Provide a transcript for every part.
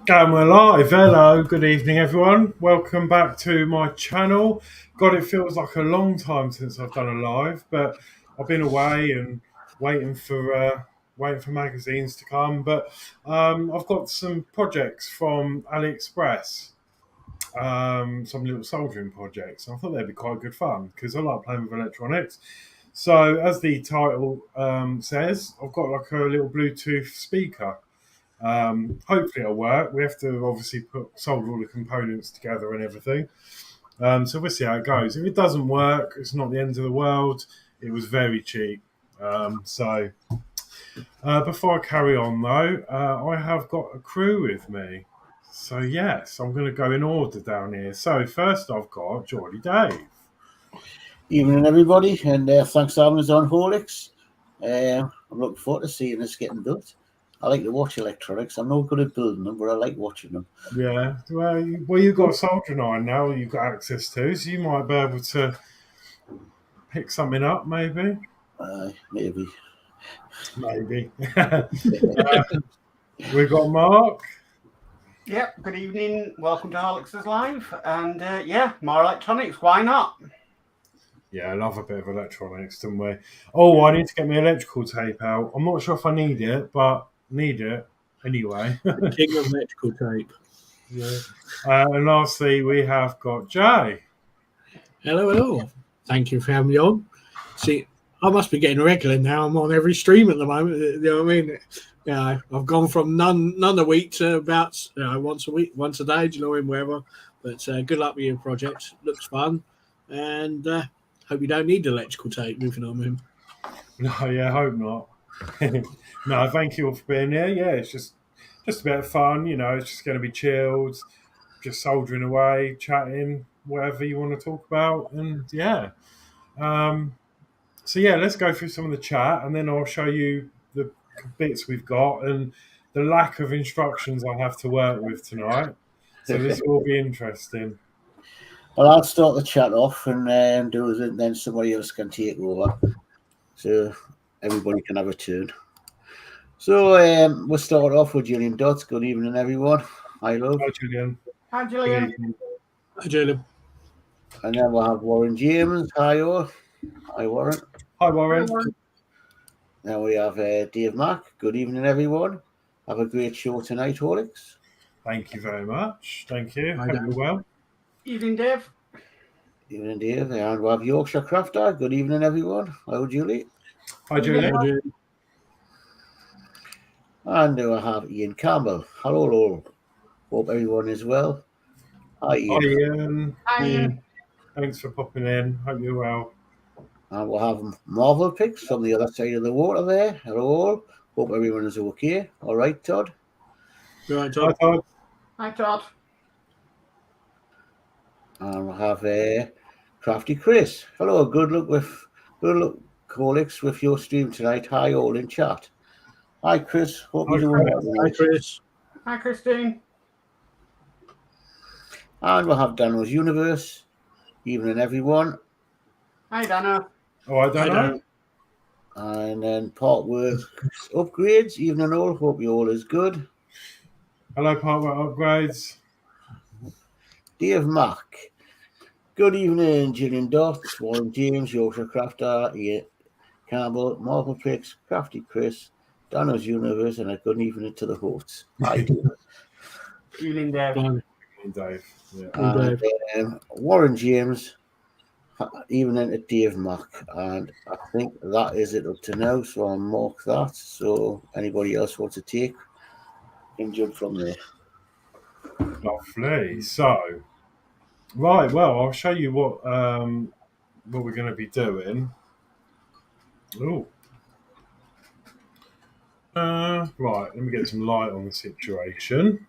And we're live. Hello, good evening, everyone. Welcome back to my channel. God, it feels like a long time since I've done a live, but I've been away and waiting for waiting for magazines to come. But I've got some projects from AliExpress, some little soldering projects. I thought they'd be quite good fun because I like playing with electronics. So, as the title says, I've got like a little Bluetooth speaker. Hopefully it'll work. We have to obviously solder all the components together and everything. So we'll see how it goes. If it doesn't work, it's not the end of the world. It was very cheap. Before I carry on though, I have got a crew with me. So yes, I'm going to go in order down here. So first I've got Geordie Dave. Evening, everybody, and thanks for having us on Horlixs. I'm looking forward to seeing this getting built. I like to watch electronics. I'm not good at building them, but I like watching them. Yeah, well, you've got a soldering iron now you've got access to, so you might be able to pick something up, maybe. Maybe. Maybe. We've got Mark. Yep, good evening. Welcome to Horlixs Live. And more electronics. Why not? Yeah, I love a bit of electronics, don't we? Oh, I need to get my electrical tape out. I'm not sure if I need it, but need it anyway. King of electrical tape. Yeah. And lastly, we have got Jay. Hello. Thank you for having me on. See, I must be getting regular now. I'm on every stream at the moment. You know what I mean? Yeah, I've gone from none a week to about once a week, once a day. Do you know him, wherever. But good luck with your project. Looks fun, and hope you don't need electrical tape. Moving on with him. No, yeah, hope not. No, thank you all for being here. Yeah, it's just a bit of fun. You know, it's just going to be chilled, just soldering away, chatting, whatever you want to talk about, and yeah. So yeah, let's go through some of the chat, and then I'll show you the bits we've got and the lack of instructions I have to work with tonight. So this will be interesting. Well, I'll start the chat off and do it, and then somebody else can take over, so everybody can have a turn. So we'll start off with Julian Dots. Good evening, everyone. Hi, love. Hi, Julian. Hi, Julian. Hi, Julian. And then we'll have Warren James. Hi, all. Hi, Warren. Hi, Warren. Now we have Dave Mack. Good evening, everyone. Have a great show tonight, Horlixs. Thank you very much. Thank you. Hi, Hope Dan. you're well. Evening, Dave. Evening, Dave. And we'll have Yorkshire Crafter. Good evening, everyone. Hello, Julie. Hi, Julian. Hi, Julian. And we'll have Ian Campbell. Hello, all. Hope everyone is well. Hi, Ian. Hi, Ian. Hi, Ian. Thanks for popping in. Hope you're well. And we'll have Marvel Picks from the other side of the water there. Hello, all. Hope everyone is okay. All right, Todd. Right, Hi, Todd. Todd. Hi, Todd. And we'll have Crafty Chris. Hello, good luck, Horlixs, with your stream tonight. Hi, all in chat. Hi, Chris. Hope you're doing well. Hi, Chris. Hi, Christine. And we'll have Dano's Universe. Evening, everyone. Hi, Dana. Oh, I don't know. And then Partworks Upgrades. Evening, all. Hope you all is good. Hello, Partway Upgrades. Dave Mack. Good evening, Gillian Dots, Warren James, Yorkshire Crafter, Ian Campbell, Marvel Picks, Crafty Chris, Dano's Universe, and a good evening to the hosts. Hi, Dave. Evening, Dave. Dave. Yeah. And Warren James, evening to Dave Mack. And I think that is it up to now, so I'll mark that. So anybody else wants to take, can jump from there. Lovely. So, right. Well, I'll show you what we're going to be doing. Oh. Right. Let me get some light on the situation.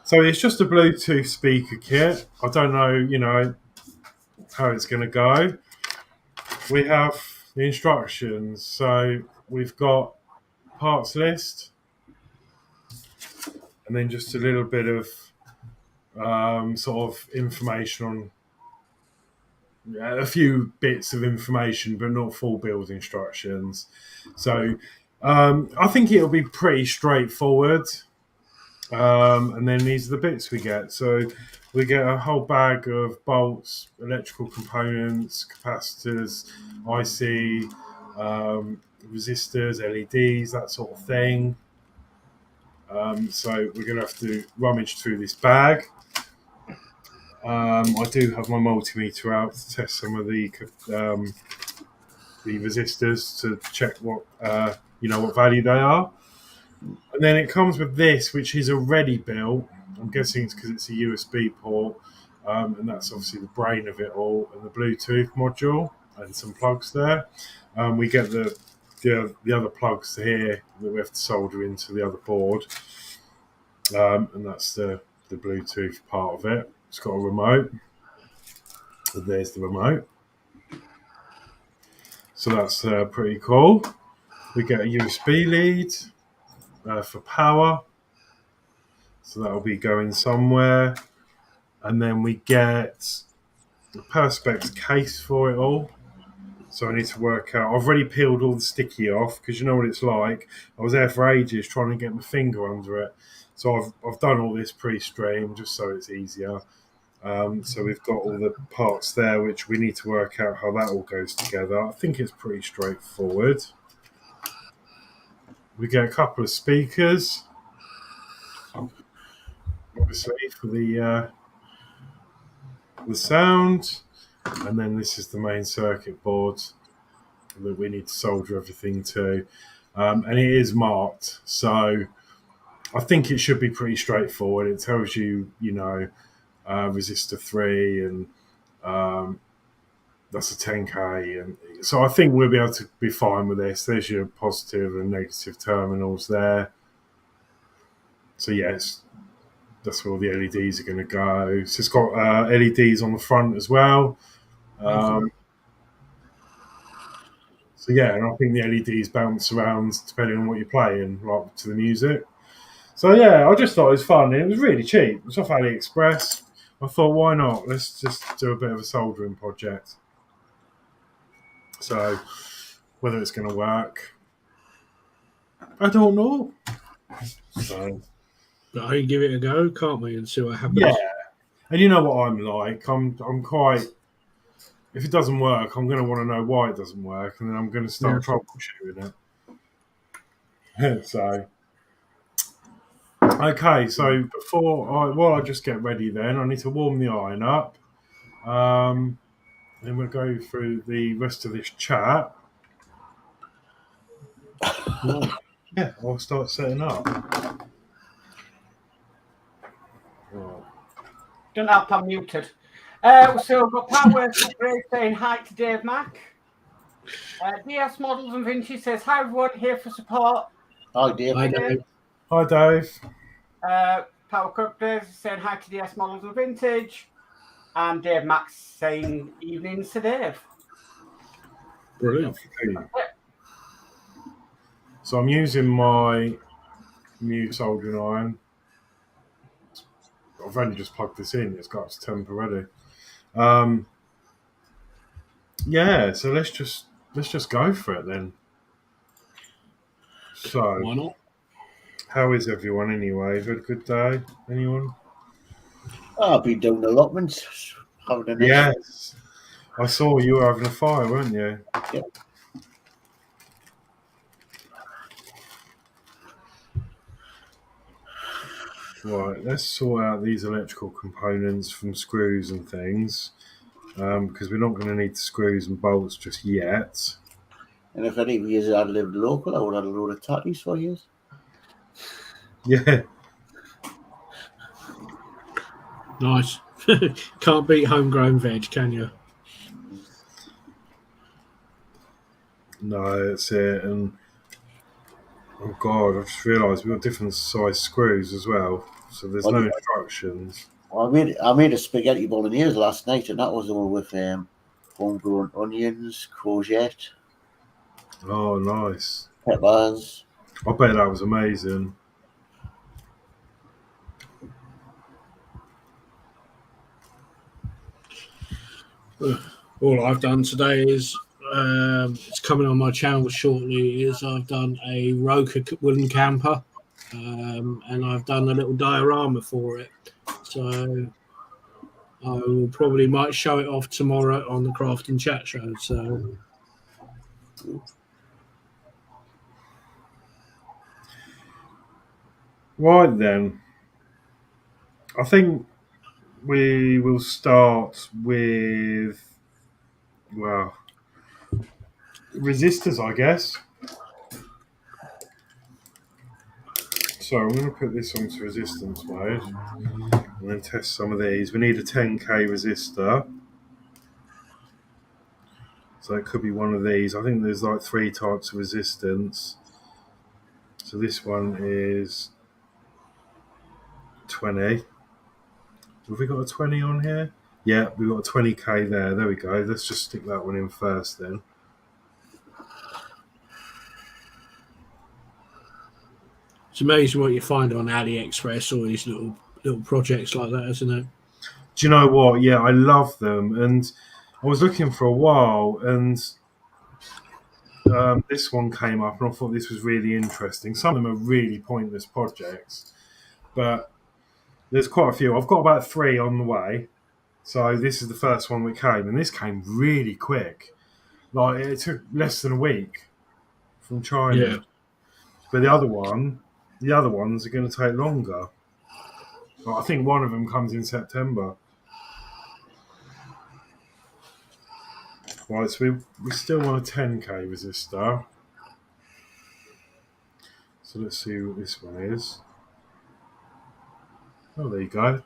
So it's just a Bluetooth speaker kit. I don't know, how it's going to go. We have the instructions. So we've got parts list, and then just a little bit of sort of information on a few bits of information, but not full build instructions. So I think it'll be pretty straightforward. And then these are the bits we get. So we get a whole bag of bolts, electrical components, capacitors, IC, resistors, LEDs, that sort of thing. So we're going to have to rummage through this bag. I do have my multimeter out to test some of the resistors to check what what value they are. And then it comes with this, which is already built. I'm guessing it's because it's a USB port, and that's obviously the brain of it all, and the Bluetooth module and some plugs there. We get the other plugs here that we have to solder into the other board, and that's the Bluetooth part of it. It's got a remote. So there's the remote. So that's pretty cool. We get a USB lead for power. So that'll be going somewhere. And then we get the Perspex case for it all. So I need to work out. I've already peeled all the sticky off because you know what it's like. I was there for ages trying to get my finger under it. So I've done all this pre-stream just so it's easier. So we've got all the parts there, which we need to work out how that all goes together. I think it's pretty straightforward. We get a couple of speakers, obviously for the sound, and then this is the main circuit board that we need to solder everything to, and it is marked. So I think it should be pretty straightforward. It tells you, resistor 3 and that's a 10k, and so I think we'll be able to be fine with this. There's your positive and negative terminals there. So yes, that's where all the LEDs are going to go. So it's got LEDs on the front as well. So yeah, and I think the LEDs bounce around depending on what you're playing, like to the music. So yeah, I just thought it was fun. It was really cheap. It was off AliExpress. I thought, why not? Let's just do a bit of a soldering project. So whether it's going to work, I don't know. So, But I can give it a go, can't we, and see what happens? yeah, and you know what I'm like. I'm quite. If it doesn't work, I'm going to want to know why it doesn't work, and then I'm going to start troubleshooting it. So, okay. So while I just get ready, then I need to warm the iron up. Then we'll go through the rest of this chat. Yeah, I'll start setting up. Don't have to muted. So we've got Power saying hi to Dave Mack. DS Models and Vinci says, hi everyone, here for support. Hi, Dave. I don't. Hi, Dave. Power Cryptos is saying hi to DS Models and Vintage. And Dave Max saying evenings to Dave. Brilliant. So I'm using my new soldering iron. I've only just plugged this in. It's got its temp already. Yeah, so let's just go for it then. So Why not? how is everyone anyway? Have you had a good day? Anyone? I've been doing allotments. Having a nice Yes. I saw you were having a fire, weren't you? Yep. Right, let's sort out these electrical components from screws and things, because we're not going to need the screws and bolts just yet. And if any of you had lived local, I would have had a load of tatties for you. Yeah. Nice. Can't beat homegrown veg, can you? No, that's it. And oh god, I just realised we've got different size screws as well, so there's no instructions. I made a spaghetti bolognese last night, and that was all with homegrown onions, courgette, Oh, nice. peppers. I bet that was amazing. All I've done today is it's coming on my channel shortly. Is I've done a Roker wooden camper and I've done a little diorama for it. So I will probably might show it off tomorrow on the Crafting Chat show. So Right then, I think we will start with, well, resistors, I guess. So I'm going to put this onto resistance mode and then test some of these. We need a 10k resistor. So it could be one of these. I think there's like 3 types of resistance. So this one is 20. Have we got a 20 on here? Yeah, we've got a 20k there. There we go. Let's just stick that one in first then. it's amazing what you find on AliExpress, all these little projects like that, isn't it? Do you know what? Yeah, I love them. And I was looking for a while and this one came up and I thought this was really interesting. Some of them are really pointless projects, but there's quite a few. I've got about 3 on the way. So this is the first one that came, and this came really quick. Like it took less than a week from China. Yeah. But the other ones are going to take longer. Like, I think one of them comes in September. Right, so we still want a 10k resistor. So let's see what this one is. Oh, there you go.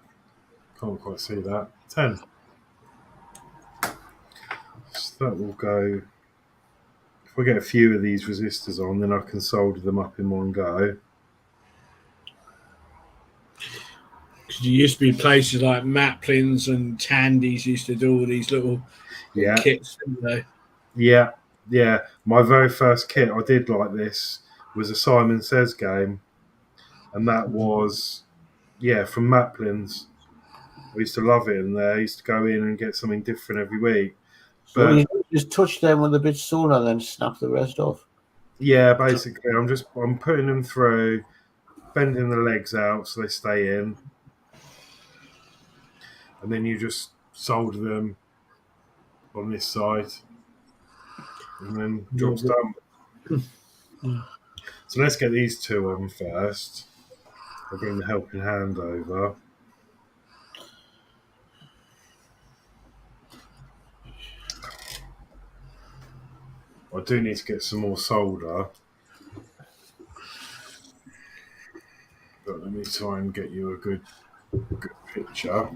Can't quite see that. 10. So that will go. If I get a few of these resistors on, then I can solder them up in one go. Because you used to be places like Maplins and Tandy's used to do all these little kits, didn't they? Yeah, yeah. My very first kit I did like this was a Simon Says game, and that was from Maplins. I used to love it, and I used to go in and get something different every week. So But you just touch them with a bit sooner, then snap the rest off. yeah, basically, I'm putting them through, bending the legs out so they stay in, and then you just solder them on this side, and then job's done. So let's get these 2 on first. I'll bring the helping hand over. I do need to get some more solder. But let me try and get you a good picture.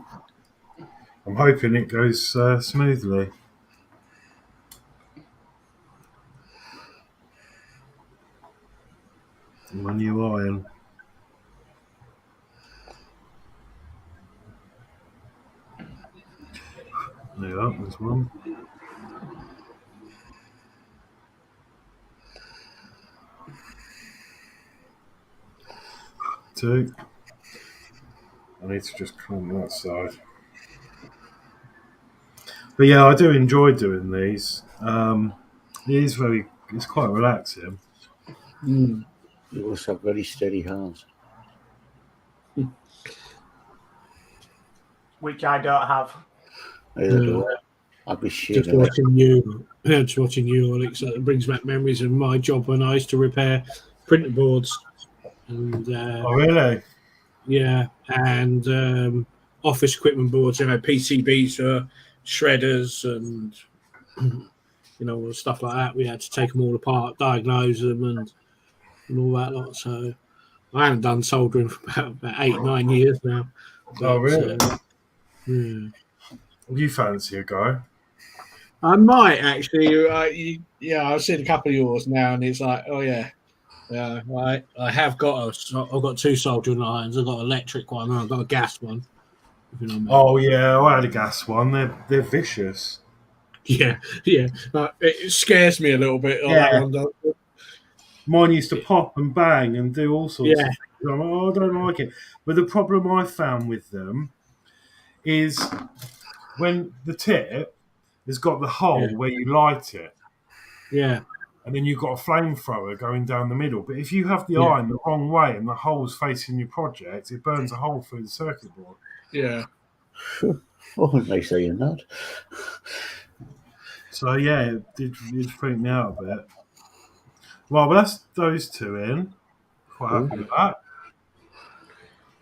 I'm hoping it goes smoothly. My new iron. There you are, there's one. 2. I need to just come on that side. But yeah, I do enjoy doing these. It's quite relaxing. You must have very steady hands. Which I don't have. I'd be Just shitting. watching you, Horlixs, it brings back memories of my job when I used to repair printer boards. And Oh, really? yeah, and office equipment boards, PCBs for shredders and all the stuff like that. We had to take them all apart, diagnose them, and all that lot. So I haven't done soldering for about 8-9 years now. Oh, really? Yeah. You fancy a go? I might actually. I've seen a couple of yours now, and it's like, oh yeah. Yeah, I have got I've got 2 soldering irons. I've got an electric one and I've got a gas one. If you know what I mean. Oh yeah, I had a gas one. They're vicious. Yeah. It scares me a little bit. Yeah. That one, though. Mine used to pop and bang and do all sorts of Yeah. things. I'm like, oh, I don't like it. But the problem I found with them is when the tip has got the hole where you light it. Yeah. and then you've got a flamethrower going down the middle. But if you have the Yeah. iron the wrong way and the hole's facing your project, it burns a hole through the circuit board. Yeah. Oh, nice saying that. So yeah, it did freak me out a bit. Well, but that's those two in. Quite happy with that.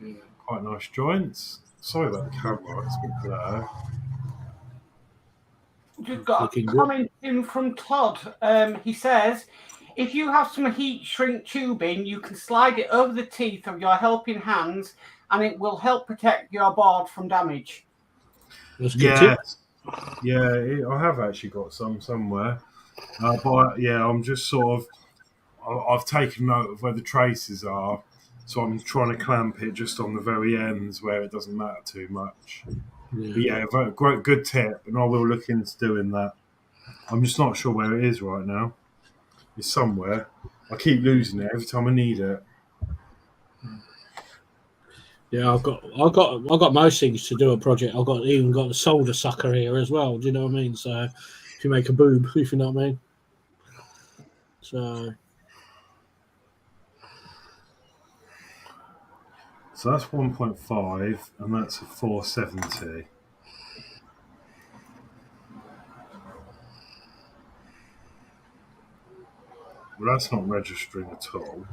Yeah. Quite nice joints. Sorry about the camera, it's a bit blur. Just got Looking a good. comment in from Todd. He says, if you have some heat shrink tubing, you can slide it over the teeth of your helping hands and it will help protect your board from damage. That's a good tip. Yeah, I have actually got some somewhere. But yeah, I'm just sort of, I've taken note of where the traces are, so I'm trying to clamp it just on the very ends where it doesn't matter too much. Yeah. But yeah, great, good tip, and I will look into doing that. I'm just not sure where it is right now. It's somewhere. I keep losing it every time I need it. Yeah, I've got most things to do a project. I've even got a solder sucker here as well. Do you know what I mean? So if you make a boob, if you know what I mean. So So that's 1.5, and that's a 470. Well, that's not registering at all.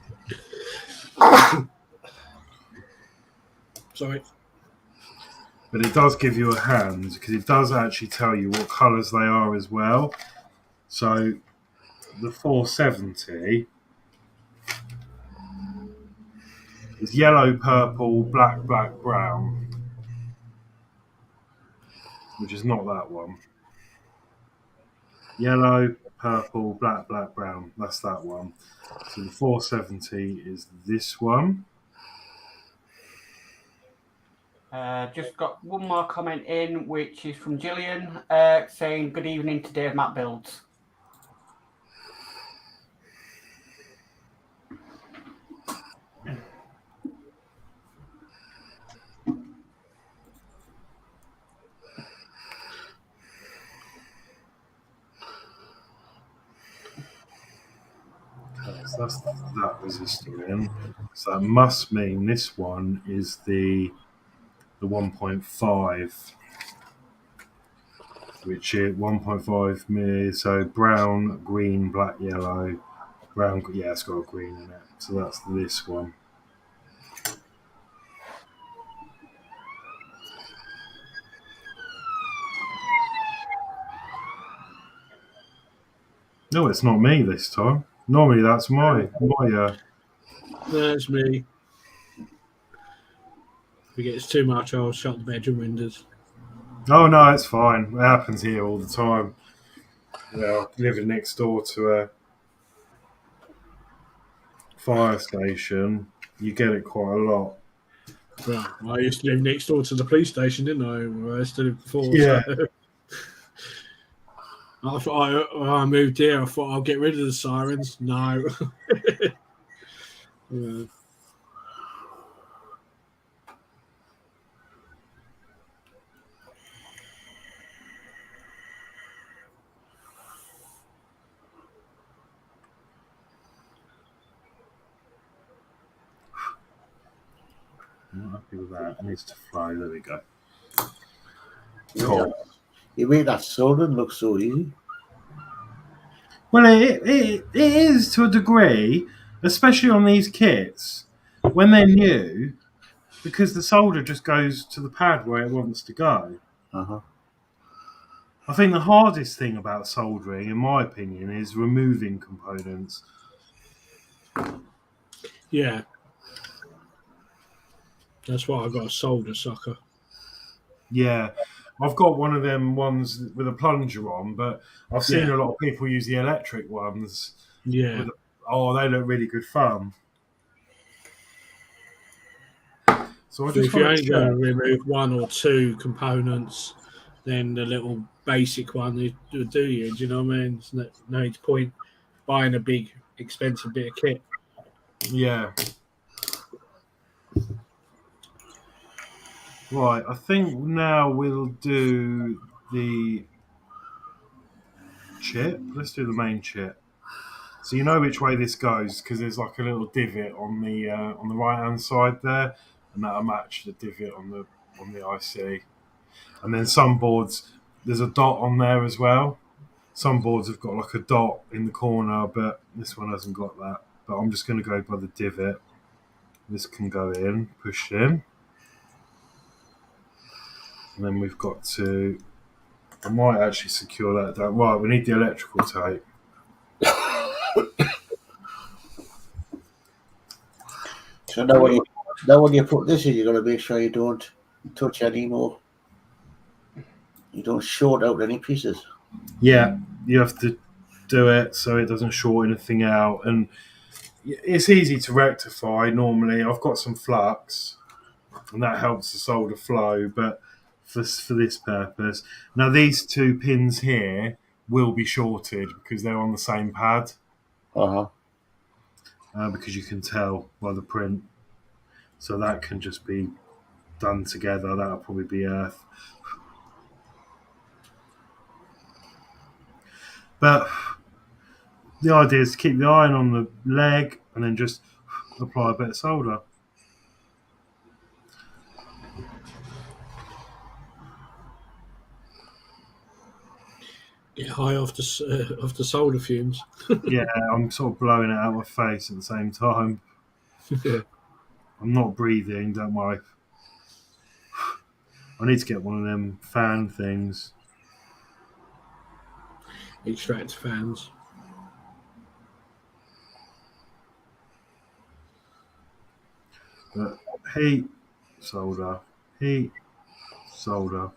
sorry. But it does give you a hand, because it does actually tell you what colours they are as well. So the 470 is yellow, purple, black, brown, which is not that one. Yellow, purple, black, brown. That's that one. So the 470 is this one. Just got one more comment in, which is from Gillian, saying, good evening to Dave Matt Builds. Okay, so that's that resistor in. So that must mean this one is the 1.5, which is 1.5 mil. So brown, green, black, yellow, brown. Yeah, it's got a green in it. So that's this one. No, it's not me this time. Normally that's my. That's me. If it gets too much, I'll shut the bedroom windows. Oh no, it's fine. It happens here all the time. Yeah, living next door to a fire station, you get it quite a lot. Well, I used to live next door to the police station, didn't I? I used to live before. Yeah. So. I thought I moved here. I thought I'll get rid of the sirens. No. Yeah. I'm not happy with that. It needs to flow. There we go. Cool. You make that soldering look so easy. Well, it is to a degree, especially on these kits when they're new, because the solder just goes to the pad where it wants to go. Uh-huh. I think the hardest thing about soldering, in my opinion, is removing components. Yeah. That's why I got a solder sucker. Yeah, I've got one of them ones with a plunger on, but I've seen a lot of people use the electric ones. Yeah. They look really good fun. So If you ain't going to remove one or two components, then the little basic one will do you. Do you know what I mean? There's no point buying a big, expensive bit of kit. Yeah. Right, I think now we'll do the chip. Let's do the main chip. So you know which way this goes because there's like a little divot on the right hand side there, and that'll match the divot on the IC. And then some boards, there's a dot on there as well. Some boards have got like a dot in the corner, but this one hasn't got that. But I'm just going to go by the divot. This can go in, push in. And then we've got to, I might actually secure that down. Right, we need the electrical tape. So now when you put this in, you've got to make sure you don't touch any more. You don't short out any pieces. Yeah, you have to do it so it doesn't short anything out. And it's easy to rectify normally. I've got some flux, and that helps the solder flow, but for this purpose. Now, these two pins here will be shorted because they're on the same pad. Because you can tell by the print. So that can just be done together. That'll probably be earth. But the idea is to keep the iron on the leg and then just apply a bit of solder. Get high off the solder fumes. Yeah, I'm sort of blowing it out my face at the same time. Yeah. I'm not breathing, don't worry. I need to get one of them fan things. Extract fans. But heat, solder, heat, solder.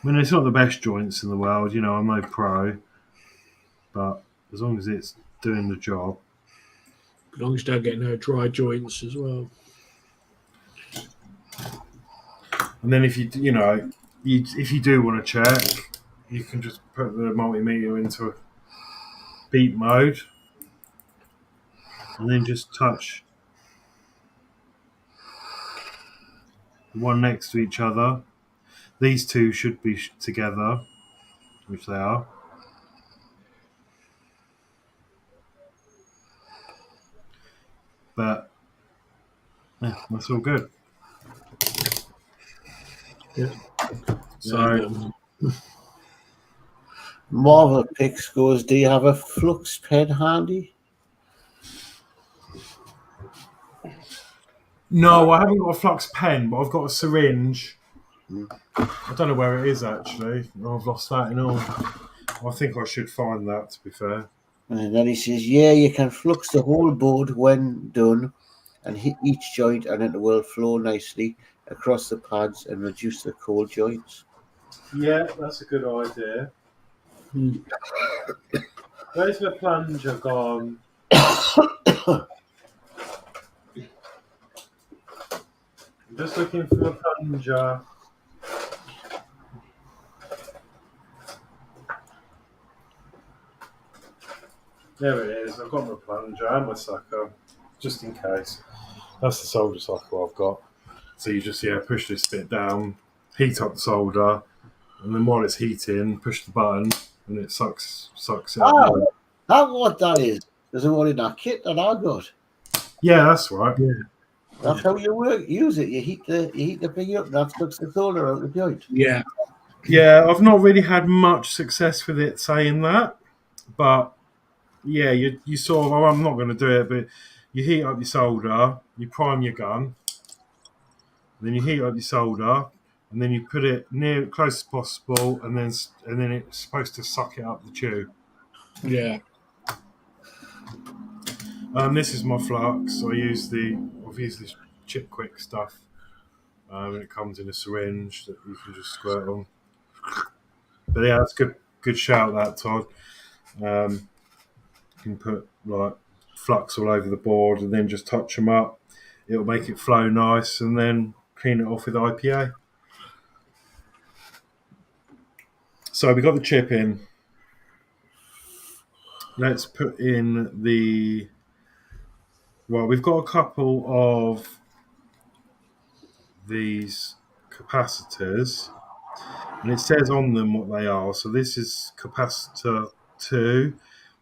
I mean, it's not the best joints in the world, you know, I'm no pro, but as long as it's doing the job. As long as you don't get no dry joints as well. And then if if you do want to check, you can just put the multimeter into a beat mode and then just touch the one next to each other. These two should be together, which they are. But yeah, that's all good. Yeah. So Marvel Picks goes, do you have a flux pen handy? no, I haven't got a flux pen, but I've got a syringe. I don't know where it is actually. I've lost that and all. I think I should find that, to be fair. And then he says, yeah, you can flux the whole board when done and hit each joint and it will flow nicely across the pads and reduce the cold joints. Yeah, that's a good idea. Where's the plunger gone? I'm just looking for the plunger. There it is. I've got my plunger and my sucker, just in case. That's the solder sucker I've got. So you just push this bit down, heat up the solder, and then while it's heating, push the button, and it sucks it up. Oh, that's what that is. There's a one in that kit that I got. Yeah, that's right. Yeah. That's how you use it. You heat the thing up, that sucks the solder out of the joint. Yeah. Yeah, I've not really had much success with it saying that, but yeah, you sort of. I'm not going to do it, but you heat up your solder, you prime your gun, then you heat up your solder, and then you put it near close as possible, and then it's supposed to suck it up the tube. Yeah. This is my flux. I've used this Chip Quick stuff. It comes in a syringe that you can just squirt on. But yeah, that's good shout that, Todd. You can put like flux all over the board and then just touch them up. It'll make it flow nice, and then clean it off with IPA. So we got the chip in. Let's put in we've got a couple of these capacitors. and it says on them what they are. So this is capacitor 2,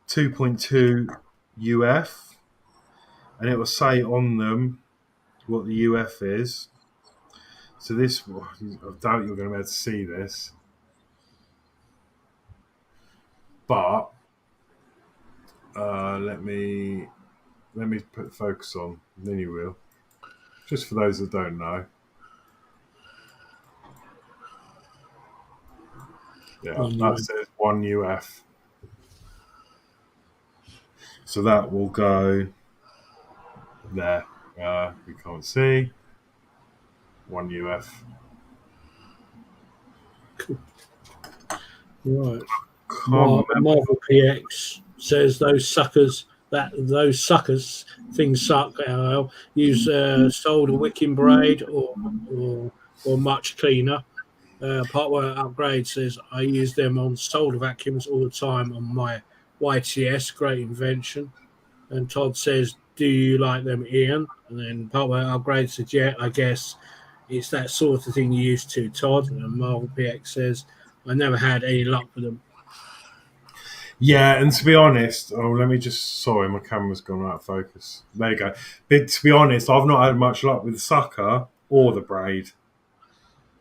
2.2 UF, and it will say on them what the UF is. So this, I doubt you're going to be able to see this, but let me put the focus on, and then you will. Just for those that don't know. Yeah, that says 1 UF. So that will go there. We can't see. 1 UF. Right. Marvel PX says those suckers things suck. Use solder wicking braid or much cleaner. Partway Upgrade says I use them on solder vacuums all the time on my YTS. Great invention. And Todd says, do you like them, Ian? And then Partway Upgrade says, yeah, I guess it's that sort of thing you used to, Todd. And Marvel PX says, I never had any luck with them. Yeah, and to be honest, sorry, my camera's gone out of focus. There you go. But to be honest, I've not had much luck with the sucker or the braid.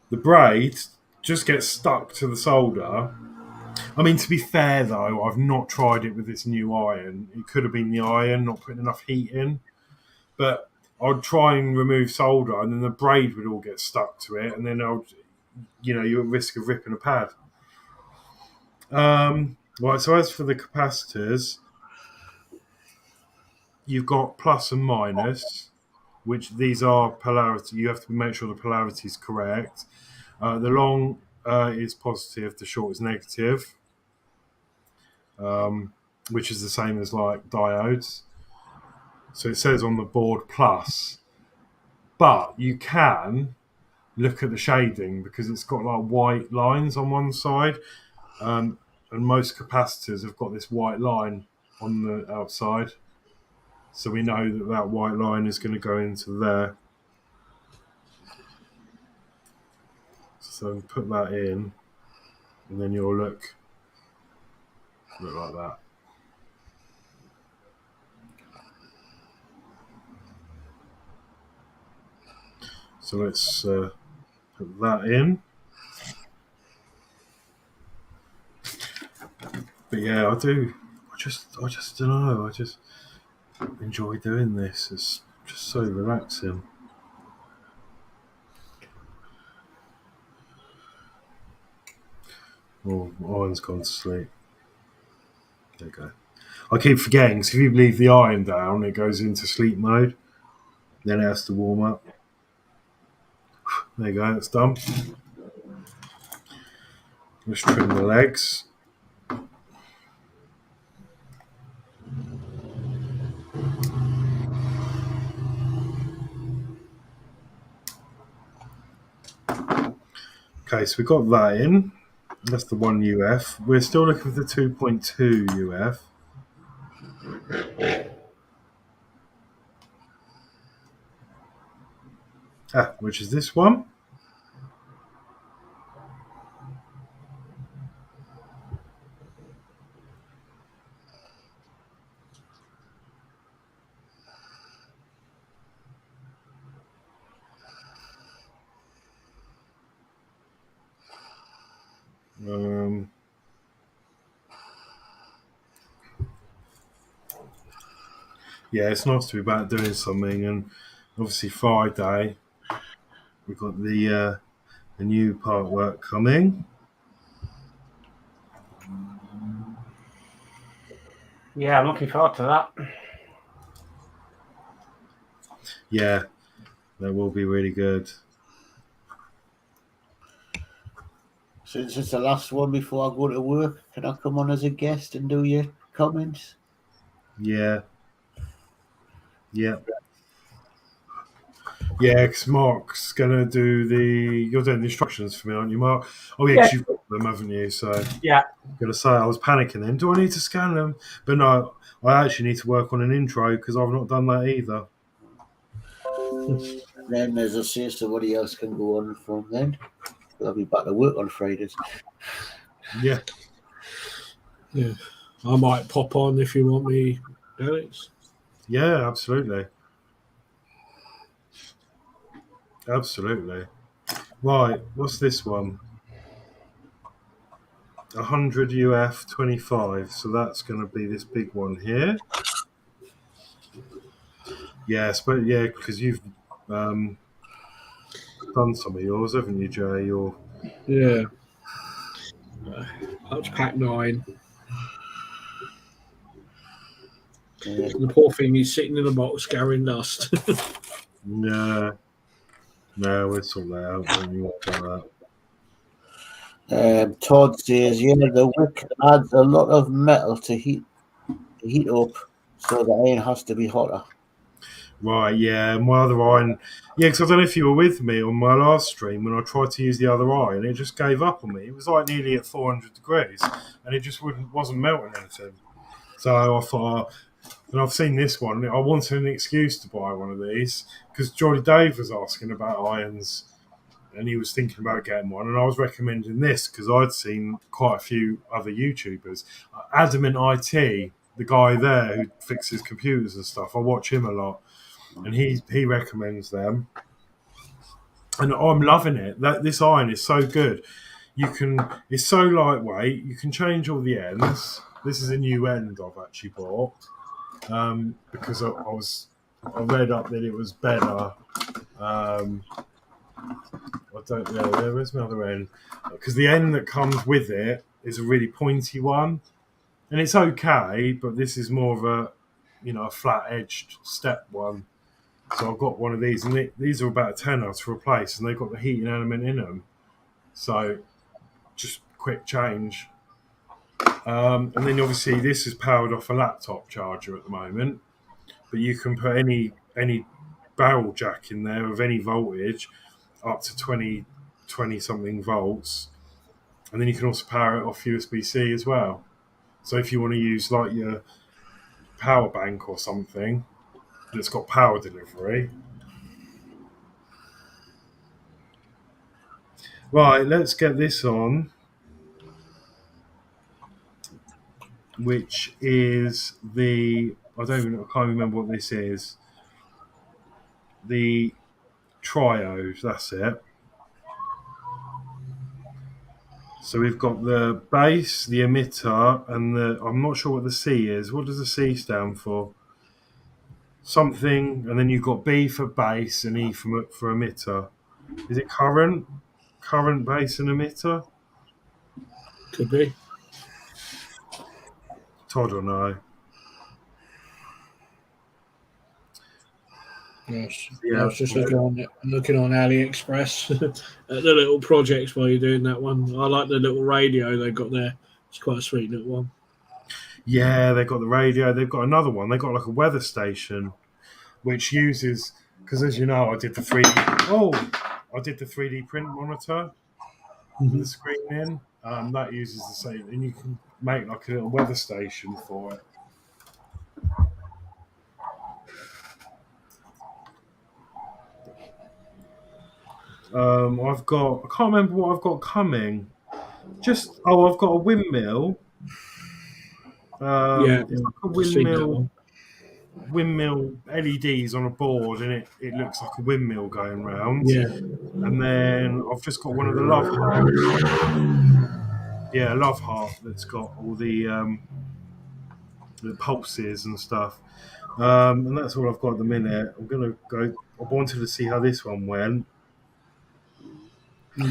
The braid just gets stuck to the solder. I mean, to be fair though, I've not tried it with this new iron. It could have been the iron not putting enough heat in, but I'd try and remove solder, and then the braid would all get stuck to it, and then you're at risk of ripping a pad. Right, so as for the capacitors, you've got plus and minus, which these are polarity. You have to make sure the polarity is correct. The long is positive, the short is negative, which is the same as like diodes. So it says on the board plus, but you can look at the shading because it's got like white lines on one side, and most capacitors have got this white line on the outside. So we know that white line is going to go into there. So put that in, and then you'll look like that. So let's put that in. But yeah, I just don't know. I just enjoy doing this. It's just so relaxing. Oh, iron's gone to sleep. There you go. I keep forgetting, so if you leave the iron down, it goes into sleep mode. Then it has to warm up. There you go, it's done. Let's trim the legs. Okay, so we got that in. That's the 1 UF. We're still looking for the 2.2 UF. Which is this one. Yeah, it's nice to be back doing something, and obviously Friday we've got the new part work coming. Yeah, I'm looking forward to that. Yeah, that will be really good. Since it's the last one before I go to work, can I come on as a guest and do your comments? Yeah. Yeah. Yeah, because Mark's going to do you're doing the instructions for me, aren't you, Mark? Oh, yeah, because you've got them, haven't you? So, yeah. I'm going to say I was panicking then. Do I need to scan them? But no, I actually need to work on an intro because I've not done that either. Then, as I say, somebody else can go on from then. I'll be back to work on Fridays. Yeah. Yeah, I might pop on if you want me, Alex. Yeah, absolutely. Absolutely. Right, what's this one? 100 UF 25. So that's going to be this big one here. Yes, but yeah, because you've done some of yours, haven't you, Jay? Or Yeah. Up to pack 9. Yeah. The poor thing is sitting in a box gathering dust. no, we'll sort that out. Don't you worry about Todd says, yeah, the wick adds a lot of metal to heat up, so the iron has to be hotter. that. Right, yeah, my other iron. Yeah, because I don't know if you were with me on my last stream when I tried to use the other iron, it just gave up on me. It was like nearly at 400 degrees, and it just wasn't melting anything. So I thought, and I've seen this one. I wanted an excuse to buy one of these because Johnny Dave was asking about irons, and he was thinking about getting one, and I was recommending this because I'd seen quite a few other YouTubers. Adamant IT, the guy there who fixes computers and stuff, I watch him a lot, and he recommends them, and I'm loving it. That this iron is so good. It's so lightweight. You can change all the ends. This is a new end I've actually bought because I read up that it was better. I don't know. Where's my other end? Because the end that comes with it is a really pointy one, and it's okay. But this is more of a flat-edged step one. So I've got one of these, and these are about a tenner to replace, and they've got the heating element in them. So just quick change. And then obviously this is powered off a laptop charger at the moment, but you can put any barrel jack in there of any voltage up to 20 something volts, and then you can also power it off USB-C as well. So if you want to use like your power bank or something that's got power delivery. Right, let's get this on, which is I can't remember what this is. The Triode, that's it. So we've got the base, the emitter, and I'm not sure what the C is. What does the C stand for? Something, and then you've got B for base and E for emitter. Is it current? Current, base, and emitter? Could be. Todd or no? Yes. Yeah. I was just looking on AliExpress at the little projects while you're doing that one. I like the little radio they've got there. It's quite a sweet little one. Yeah, they've got the radio. They've got another one. They've got like a weather station, which uses, because as you know, I did the 3D print monitor with the screen in. That uses the same, and you can make like a little weather station for it. I can't remember what I've got coming. I've got a windmill. It's like a windmill LEDs on a board, and it looks like a windmill going round. Yeah. And then I've just got one of the love hearts. Yeah, a love heart that's got all the pulses and stuff. And that's all I've got at the minute. I'm gonna go. I wanted to see how this one went. I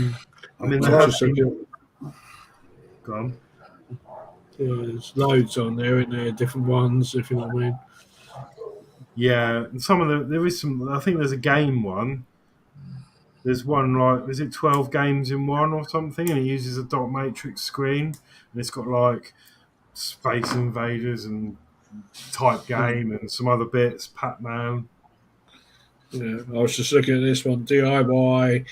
mean, there has been. Go on. Yeah, there's loads on there, isn't there? Different ones, if you know what I mean. Yeah, and there is some. I think there's a game one. There's one like, is it 12 games in one or something? And it uses a dot matrix screen, and it's got like Space Invaders and Type Game and some other bits, Pac-Man. Yeah, I was just looking at this one, DIY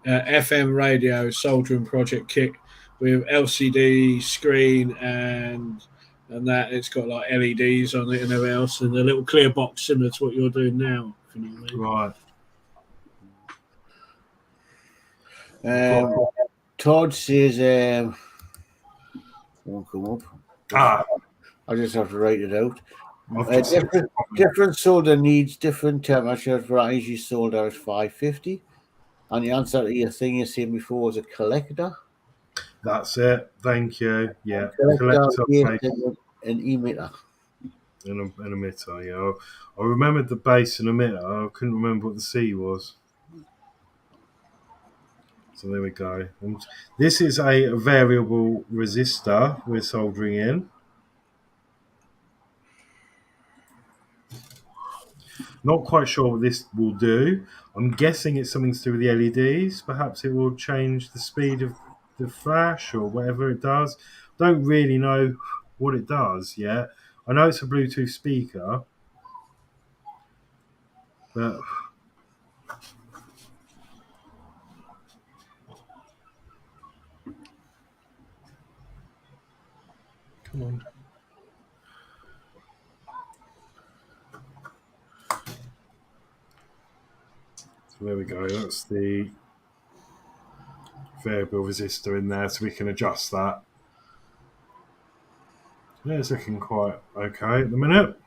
FM radio soldering project kit with LCD screen and that. It's got like LEDs on it and everything else, and a little clear box similar to what you're doing now. If you know what I mean. Right. Todd says, won't come up. I just have to write it out. Different solder needs different temperatures. Variety solder is 550. And the answer to your thing you said before was a collector. That's it. Thank you. Yeah. Collector an emitter. An emitter, yeah. I remembered the base and emitter. I couldn't remember what the C was. So there we go. And this is a variable resistor we're soldering in. Not quite sure what this will do. I'm guessing it's something to do with the LEDs. Perhaps it will change the speed of the flash or whatever it does. Don't really know what it does yet. I know it's a Bluetooth speaker, but come on. So there we go. That's the variable resistor in there, so we can adjust that. Yeah, it's looking quite okay at the minute.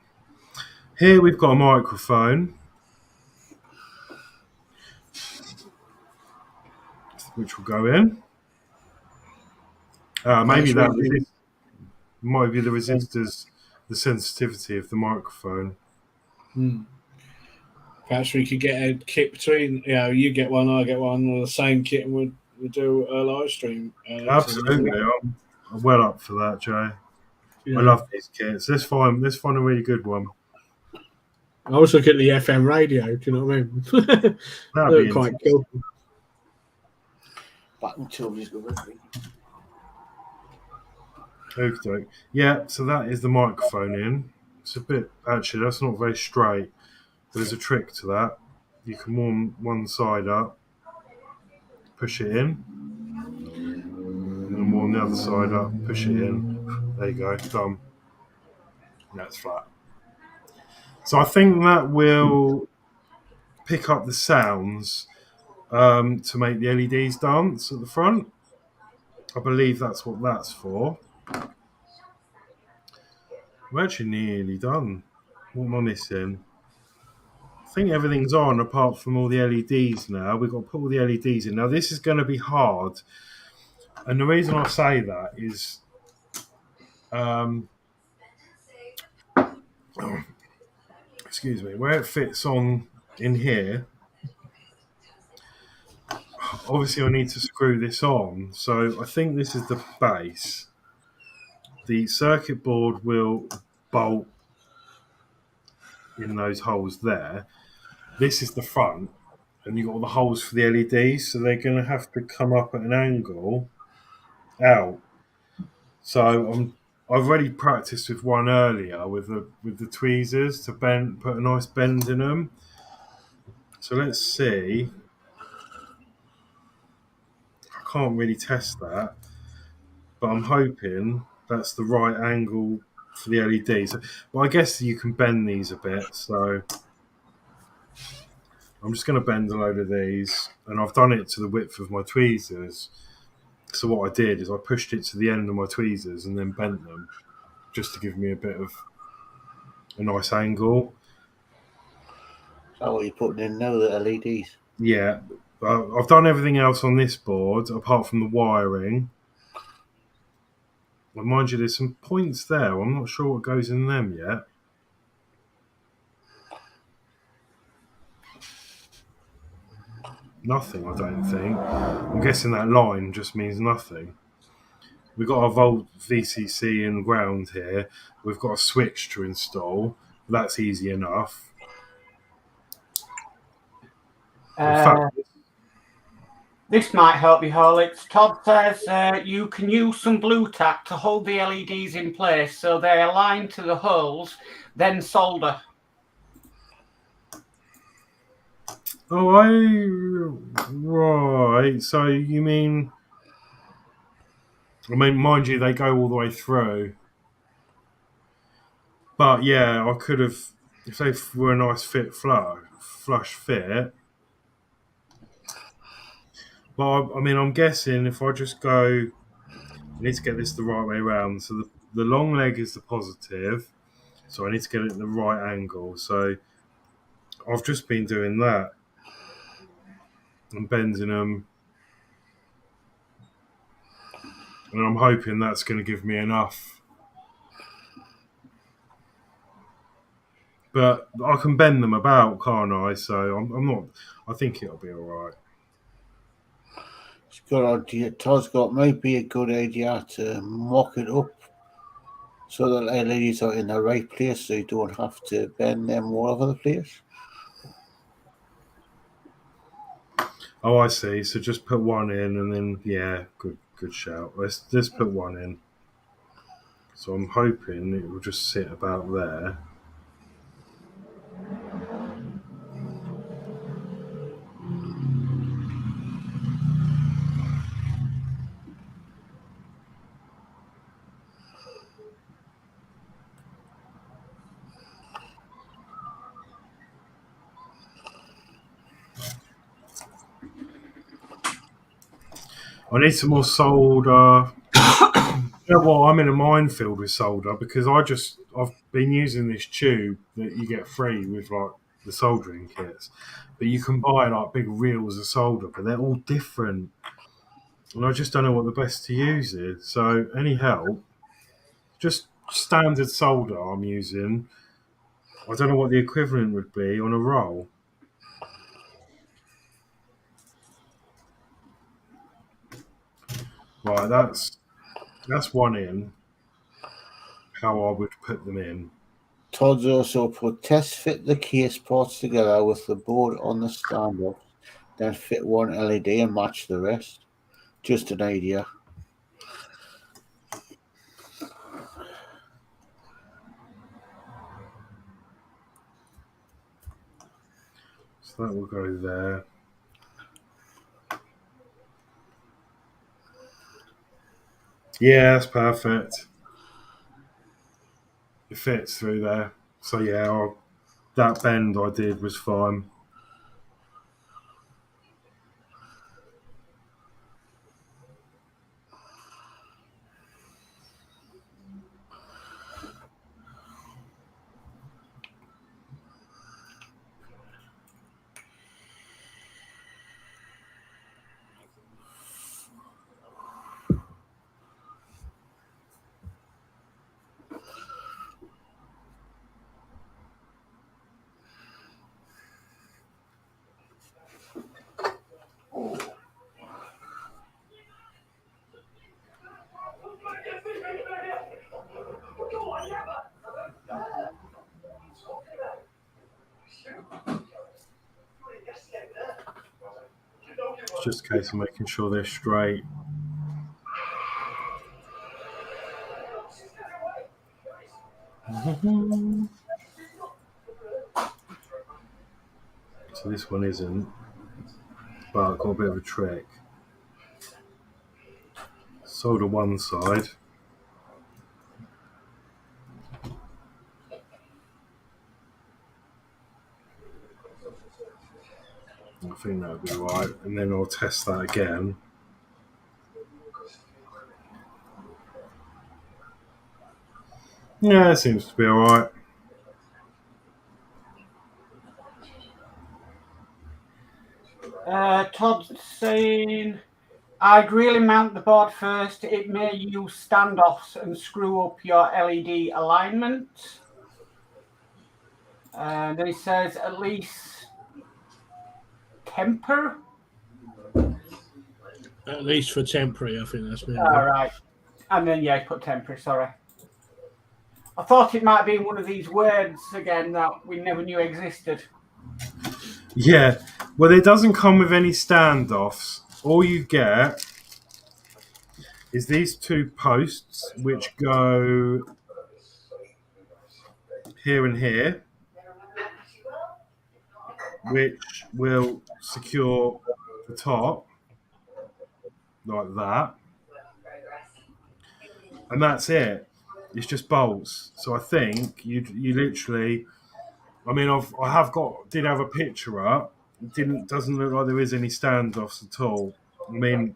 Here we've got a microphone, which will go in. Maybe that might be the resistors, the sensitivity of the microphone. Perhaps we could get a kit between, you get one, I get one, or the same kit, and we'll do a live stream. Absolutely, I'm well up for that, Jay. Yeah. I love these kits. Let's find a really good one. I also get the FM radio. Do you know what I mean? That'd be quite cool. Okay. Yeah, so that is the microphone in. It's a bit, actually, that's not very straight. But there's a trick to that. You can warm one side up, push it in, and then warm the other side up, push it in. There you go, done. That's flat. So I think that will pick up the sounds to make the LEDs dance at the front. I believe that's what that's for. We're actually nearly done. What am I missing? I think everything's on apart from all the LEDs now. We've got to put all the LEDs in. Now, this is going to be hard. And the reason I say that is excuse me, where it fits on in here, obviously I need to screw this on. So I think this is the base. The circuit board will bolt in those holes there. This is the front, and you've got all the holes for the LEDs, so they're going to have to come up at an angle out. So I've already practiced with one earlier with the tweezers to put a nice bend in them. So let's see. I can't really test that, but I'm hoping that's the right angle for the LEDs. But I guess you can bend these a bit, so I'm just going to bend a load of these, and I've done it to the width of my tweezers. So what I did is I pushed it to the end of my tweezers and then bent them just to give me a bit of a nice angle. So what are you putting in now, the LEDs? Yeah, I've done everything else on this board apart from the wiring. Well, mind you, there's some points there. I'm not sure what goes in them yet. Nothing, I don't think. I'm guessing that line just means nothing. We've got our volt VCC and ground here. We've got a switch to install. That's easy enough. This might help you, Horlixs. Todd says you can use some blue tack to hold the LEDs in place so they align to the holes, then solder. Oh, right. So you mean... I mean, mind you, they go all the way through. But yeah, I could have... If they were a nice flush fit... But I mean, I'm guessing if I just go, I need to get this the right way around. So the long leg is the positive. So I need to get it at the right angle. So I've just been doing that and bending them. And I'm hoping that's going to give me enough. But I can bend them about, can't I? So I'm not, I think it'll be all right. It's a good idea. Todd's got might be a good idea to mock it up so that LEDs are in the right place so you don't have to bend them all over the place. Oh, I see. So just put one in and then, yeah, good shout. Let's put one in. So I'm hoping it will just sit about there. I need some more solder. You know what? I'm in a minefield with solder because I've been using this tube that you get free with like the soldering kits, but you can buy like big reels of solder, but they're all different, and I just don't know what the best to use is. So any help? Just standard solder I'm using. I don't know what the equivalent would be on a roll. Right, that's one in. How I would put them in. Todd's also put test fit the case parts together with the board on the stand-up, then fit one LED and match the rest. Just an idea. So that will go there. Yeah, that's perfect. It fits through there. So yeah, that bend I did was fine. It's just a case of making sure they're straight. So this one isn't, but I've got a bit of a trick. Solder one side. I think that'll be right, and then I'll test that again. Yeah, it seems to be alright. Todd's saying, I'd really mount the board first. It may use standoffs and screw up your LED alignment. Then he says, at least temper. At least for temporary, I think that's me. All right. And then, yeah, put temporary, sorry. I thought it might be one of these words again that we never knew existed. Yeah, well, it doesn't come with any standoffs. All you get is these two posts which go here and here, which will secure the top like that, and that's it. It's just bolts. So I think you literally. I mean, did have a picture up. Doesn't look like there is any standoffs at all. I mean,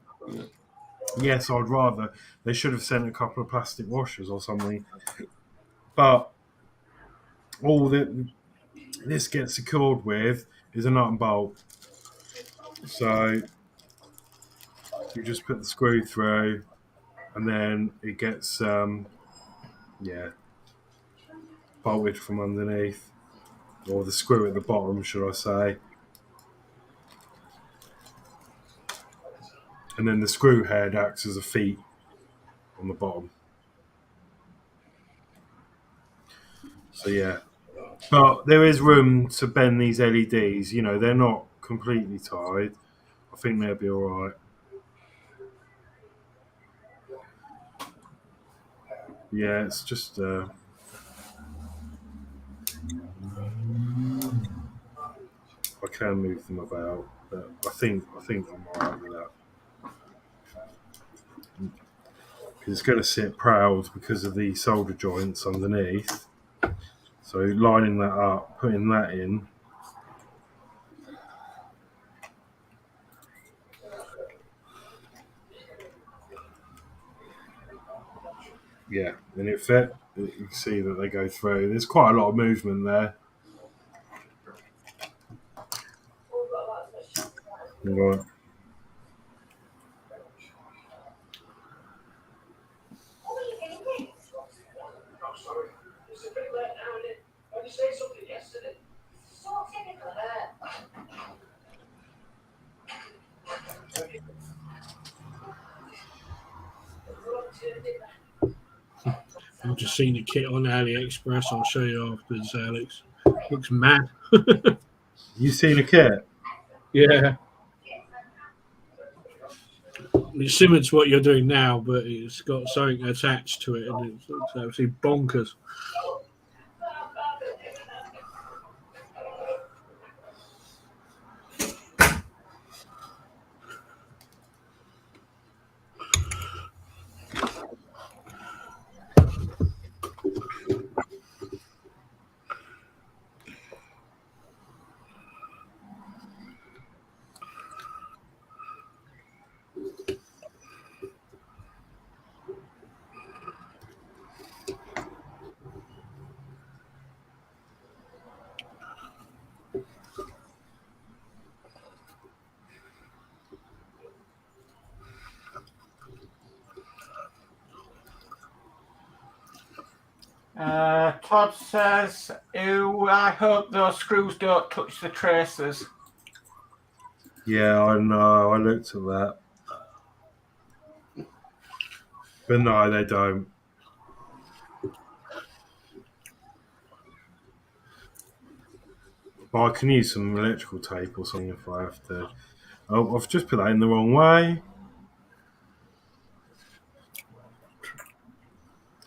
yes, I'd rather they should have sent a couple of plastic washers or something, but all that this gets secured with is a nut and bolt. So you just put the screw through, and then it gets bolted from underneath, or the screw at the bottom, should I say? And then the screw head acts as a feet on the bottom. So yeah, but there is room to bend these LEDs. You know, they're not completely tied. I think they'll be all right. Yeah, it's just I can move them about, but I think I'm alright with that. Because it's going to sit proud because of the solder joints underneath. So lining that up, putting that in. Yeah, and it fit. You can see that they go through. There's quite a lot of movement there. Right. I've just seen the kit on AliExpress. I'll show you afterwards, Alex. Looks mad. You seen a kit? Yeah. It's similar to what you're doing now, but it's got something attached to it, and it's absolutely bonkers. Todd says, "Ooh, I hope those screws don't touch the tracers." Yeah, I know. I looked at that. But no, they don't. But I can use some electrical tape or something if I have to. Oh, I've just put that in the wrong way.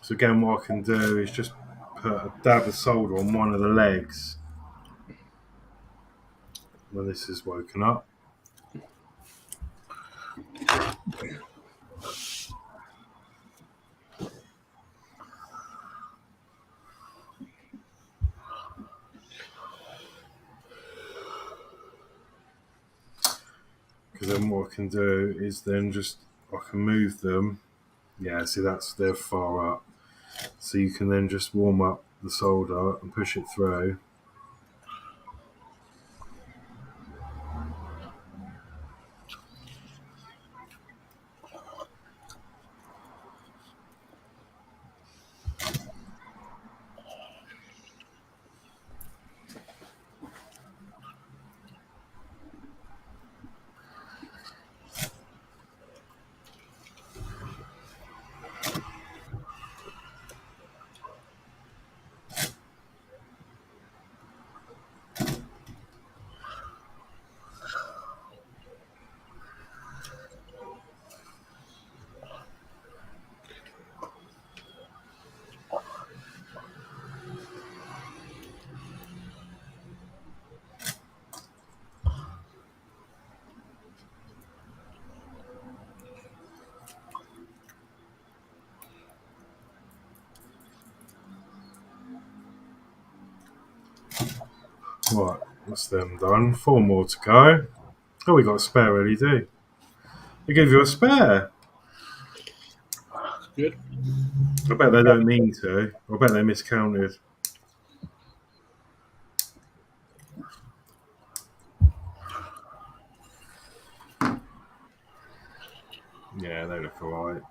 So again, what I can do is just put a dab of solder on one of the legs when this is woken up. Because then what I can do is then just I can move them. Yeah, see they're far up. So you can then just warm up the solder and push it through. Right, that's them done. 4 more to go. Oh, we got a spare LED. They give you a spare. Good. I bet they don't mean to. I bet they miscounted. Yeah, they look alright.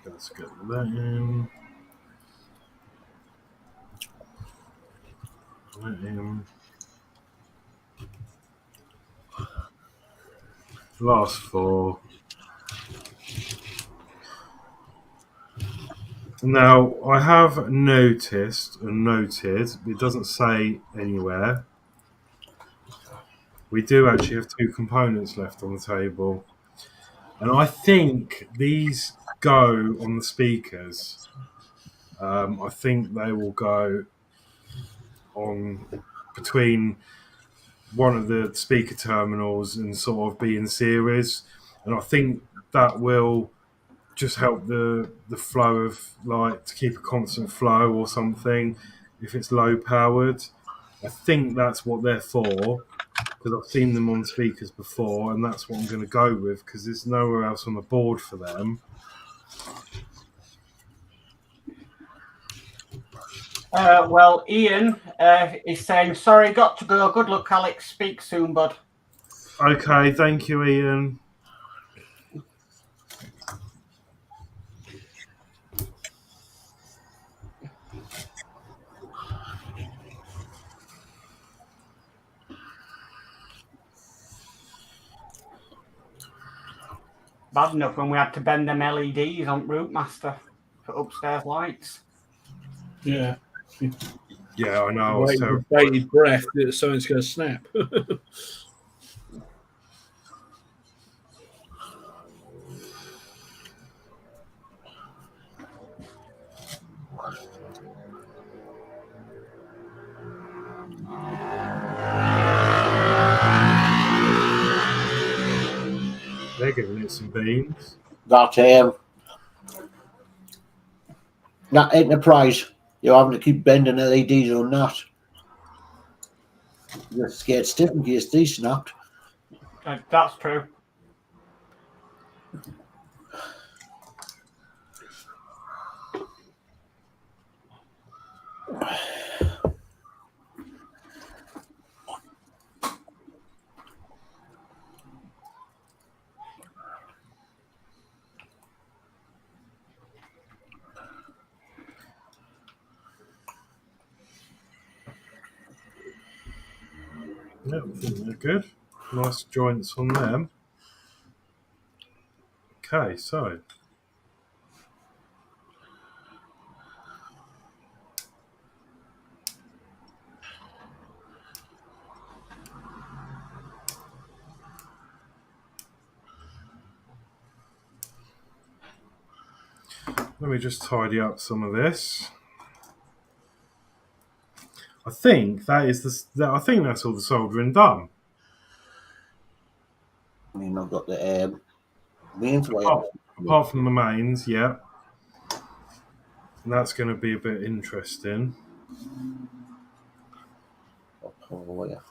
Let's get that in. That in. Last 4. Now, I have noticed and noted, it doesn't say anywhere, we do actually have 2 components left on the table. And I think these go on the speakers. I think they will go on between one of the speaker terminals and sort of be in series. And I think that will just help the flow of light to keep a constant flow or something if it's low powered. I think that's what they're for because I've seen them on speakers before, and that's what I'm going to go with because there's nowhere else on the board for them. Well, Ian is saying, sorry, got to go. Good luck, Alex. Speak soon, bud. Okay, thank you, Ian. Bad enough when we had to bend them LEDs on Rootmaster for upstairs lights. Yeah. Yeah, I know. Waiting for bated breath that something's going to snap. They're giving it some beans. That Enterprise, you're having to keep bending LEDs on that. You're scared stiff in case these snapped. That's true. Yeah, I think they're good. Nice joints on them. Okay, so let me just tidy up some of this. I think that is I think that's all the soldering done. I mean, I've got the mains wire. Apart from the mains, yeah. And that's going to be a bit interesting. Power wire.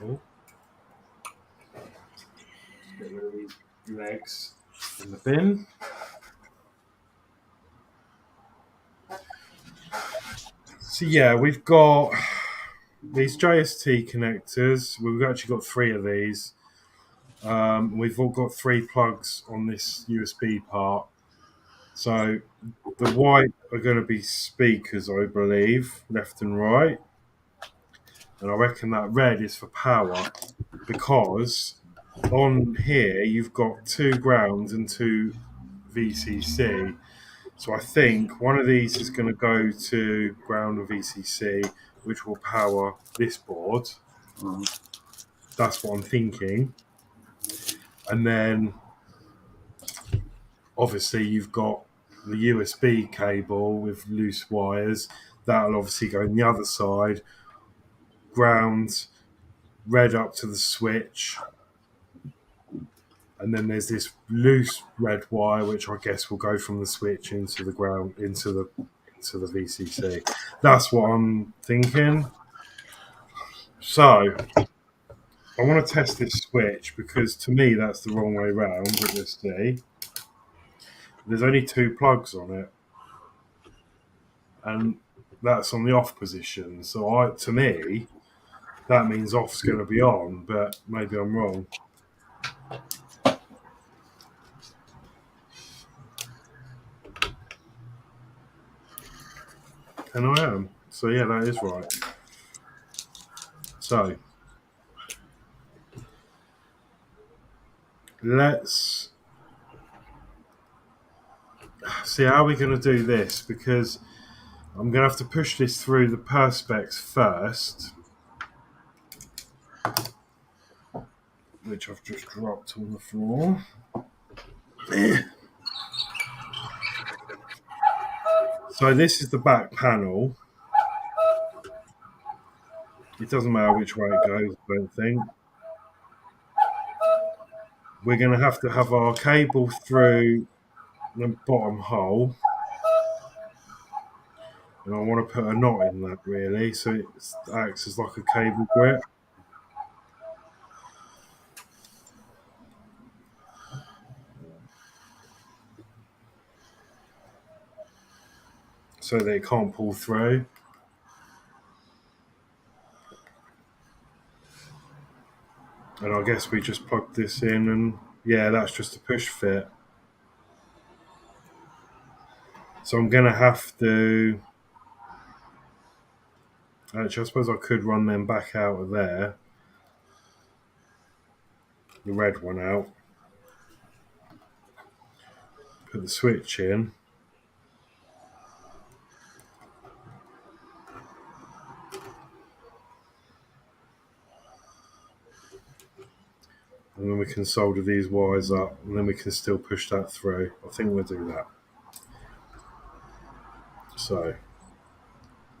Oh. Get rid of these legs in the bin. So yeah, we've got these JST connectors. We've actually got 3 of these. We've all got 3 plugs on this USB part. So the white are going to be speakers, I believe, left and right. And I reckon that red is for power because on here you've got 2 grounds and 2 VCC. So I think one of these is going to go to ground and VCC, which will power this board. That's what I'm thinking. And then obviously you've got the USB cable with loose wires. That'll obviously go on the other side. Ground, red up to the switch. And then there's this loose red wire, which I guess will go from the switch into the ground, into to the VCC. That's what I'm thinking. So I want to test this switch because to me that's the wrong way round. But let's see. There's only 2 plugs on it, and that's on the off position. So to me, that means off's going to be on, but maybe I'm wrong. And I am. So yeah, that is right. So let's see how we're going to do this, because I'm going to have to push this through the perspex first, which I've just dropped on the floor. So this is the back panel. It doesn't matter which way it goes, I don't think. We're going to have our cable through the bottom hole. And I want to put a knot in that, really, so it acts as like a cable grip. So that it can't pull through. And I guess we just plug this in, and yeah, that's just a push fit. So I'm going to have to... Actually, I suppose I could run them back out of there. The red one out. Put the switch in. And then we can solder these wires up, and then we can still push that through. I think we'll do that. So,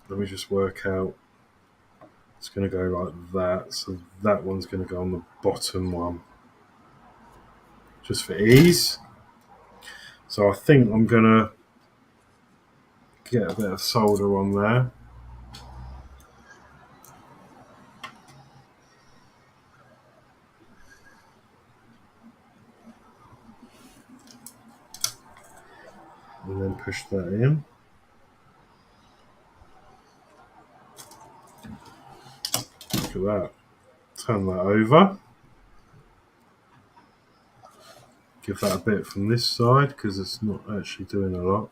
let me just work out. It's going to go like that. So that one's going to go on the bottom one. Just for ease. So I think I'm going to get a bit of solder on there. And then push that in. Look at that. Turn that over. Give that a bit from this side because it's not actually doing a lot.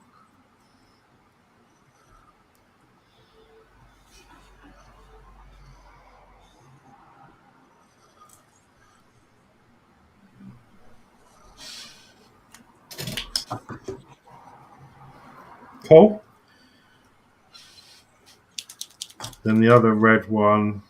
Cool. Then the other red one.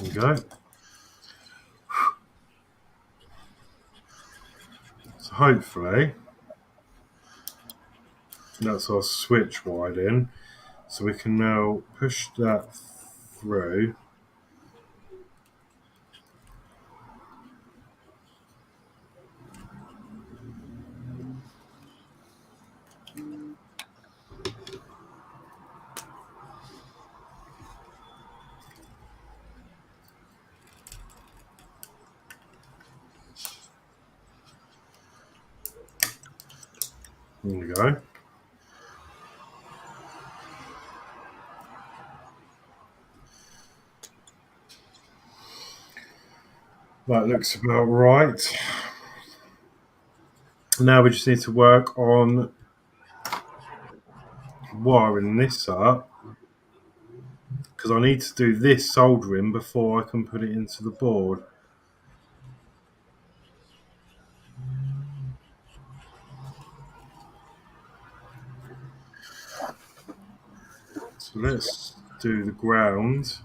There we go. So hopefully that's our switch wide in. So we can now push that through. There we go. That looks about right. Now we just need to work on wiring this up, because I need to do this soldering before I can put it into the board. So let's do the ground.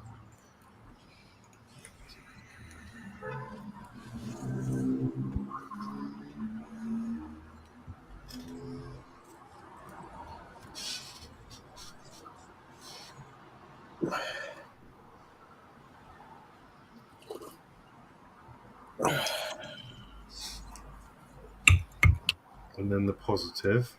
And then the positive.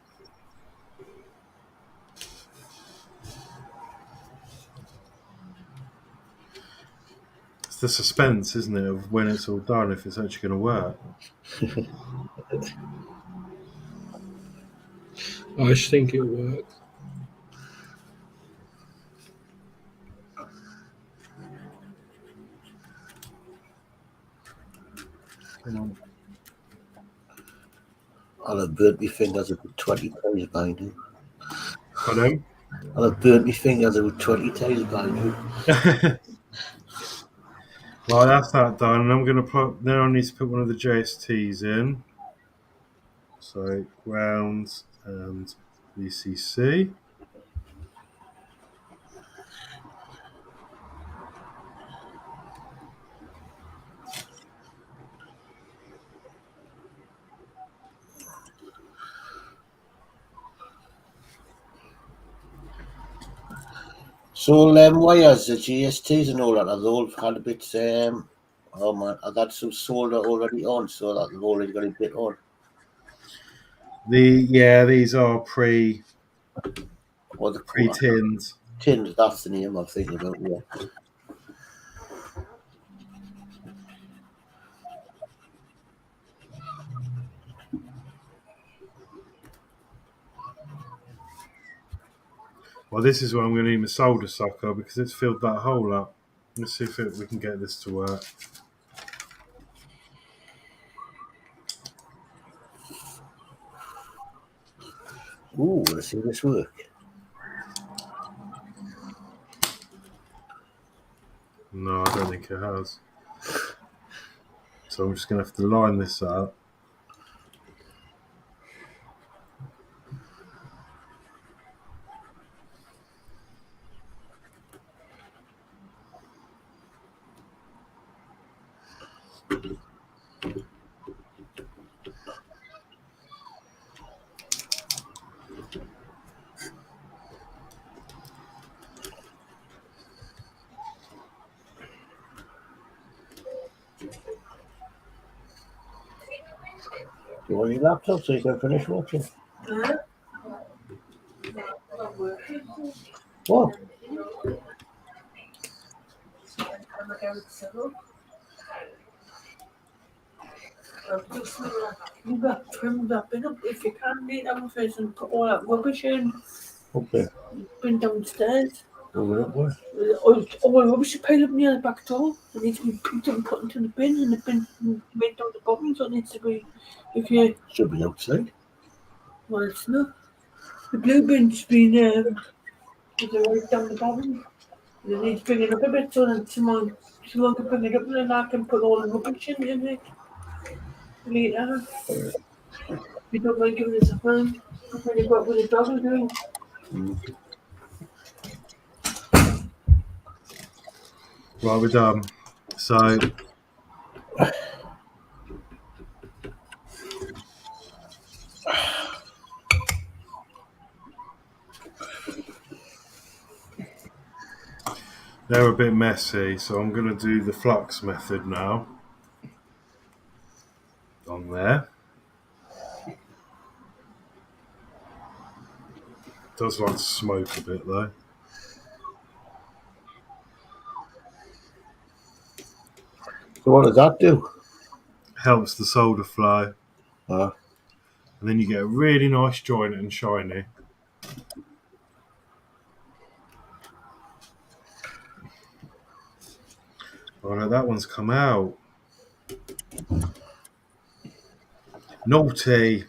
It's the suspense, isn't it, of when it's all done, if it's actually going to work. I just think it'll work. Come on. I'll have burnt my fingers about 20 times by now. Pardon? I'll have burnt my fingers about 20 times by now. Right, that's that done. And I'm going to put, now I need to put one of the JSTs in. So ground and VCC. So all them wires, the GSTs and all that, have all had a bit, oh man, I've got some solder already on, so that they've already got a bit on. These are pre-tinned. Or the tinned, that's the name I'm thinking about, yeah. Well, this is where I'm going to need my solder sucker because it's filled that hole up. Let's see if we can get this to work. Ooh, let's see this work. No, I don't think it has. So I'm just going to have to line this up. You want your laptop so you can finish watching? What? You got trimmed up it up if you can meet up with and put all that rubbish in. Okay. Been downstairs. Over it, boy. All the rubbish you piled up near the back door. It needs to be picked up and put into the bin, and the bin made down the bottom, so it needs to be, if you, Should be outside. well, it's not. The blue bin's been, it's right down the bottom. And it needs bringing up a bit so that someone can bring it up and then I can put all the rubbish in it. Later. You don't mind giving us a hand when you go out with the dog and doing. Right, we're done. So they're a bit messy, so I'm going to do the flux method now. On there. Does like to smoke a bit though. So what does that do? Helps the solder flow. Uh, And then you get a really nice joint and shiny. Oh no, that one's come out. Naughty.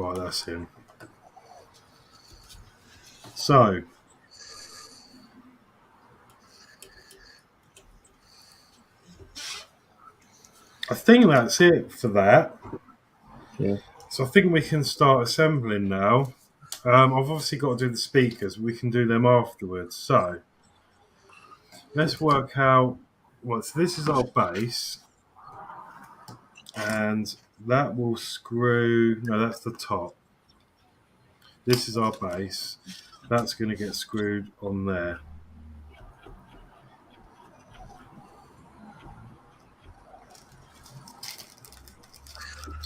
Right, that's him. So, I think that's it for that. Yeah. So I think we can start assembling now. I've obviously got to do the speakers. We can do them afterwards. So let's work out what. So this is our base, and that will screw. No, that's the top. This is our base. That's going to get screwed on there.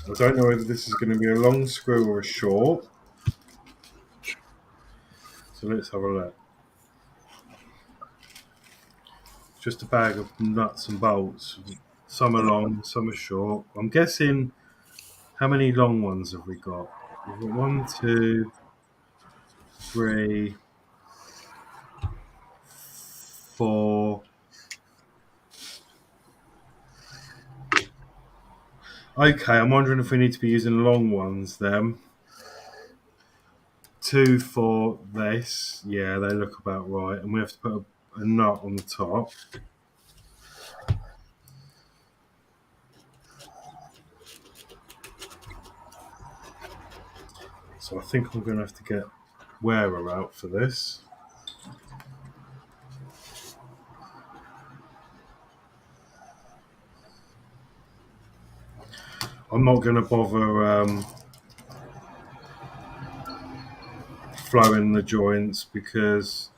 I don't know whether this is going to be a long screw or a short. So let's have a look. Just a bag of nuts and bolts. Some are long, some are short. I'm guessing, how many long ones have we got? We've got 1, 2, 3, 4. Okay, I'm wondering if we need to be using long ones then. 2 for this. Yeah, they look about right. And we have to put a nut on the top. So I think I'm going to have to get wearer out for this. I'm not going to bother flowing the joints because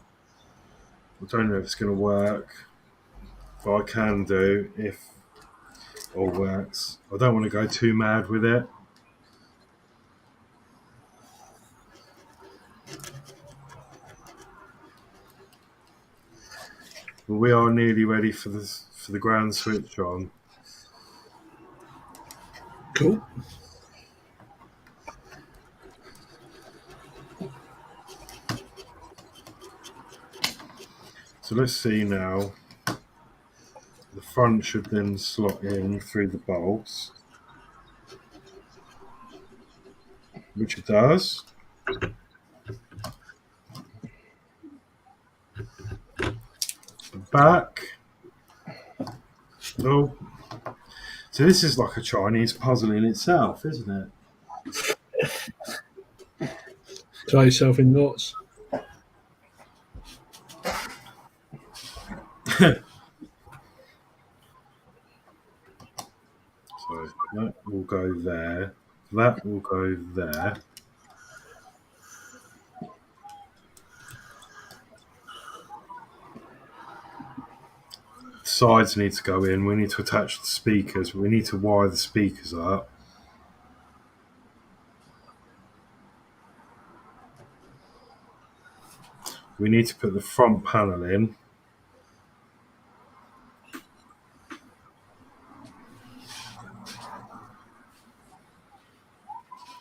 I don't know if it's going to work. But I can do if it all works. I don't want to go too mad with it. But we are nearly ready for the ground switch on. Cool. So let's see now. The front should then slot in through the bolts, which it does. The back. Oh. So this is like a Chinese puzzle in itself, isn't it? Tie yourself in knots. So that will go there. That will go there. Sides need to go in. We need to attach the speakers. We need to wire the speakers up. We need to put the front panel in.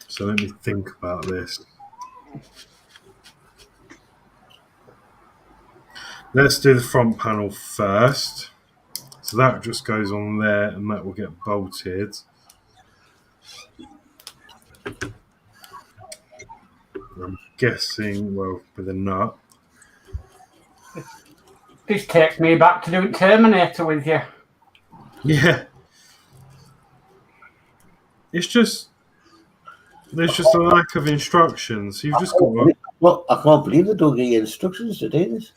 So let me think about this. Let's do the front panel first. So that just goes on there and that will get bolted. I'm guessing, well, with a nut. This takes me back to doing Terminator with you. Yeah. It's just, there's just a lack of instructions. You've just got to... Well, I can't believe they don't give you instructions to do this.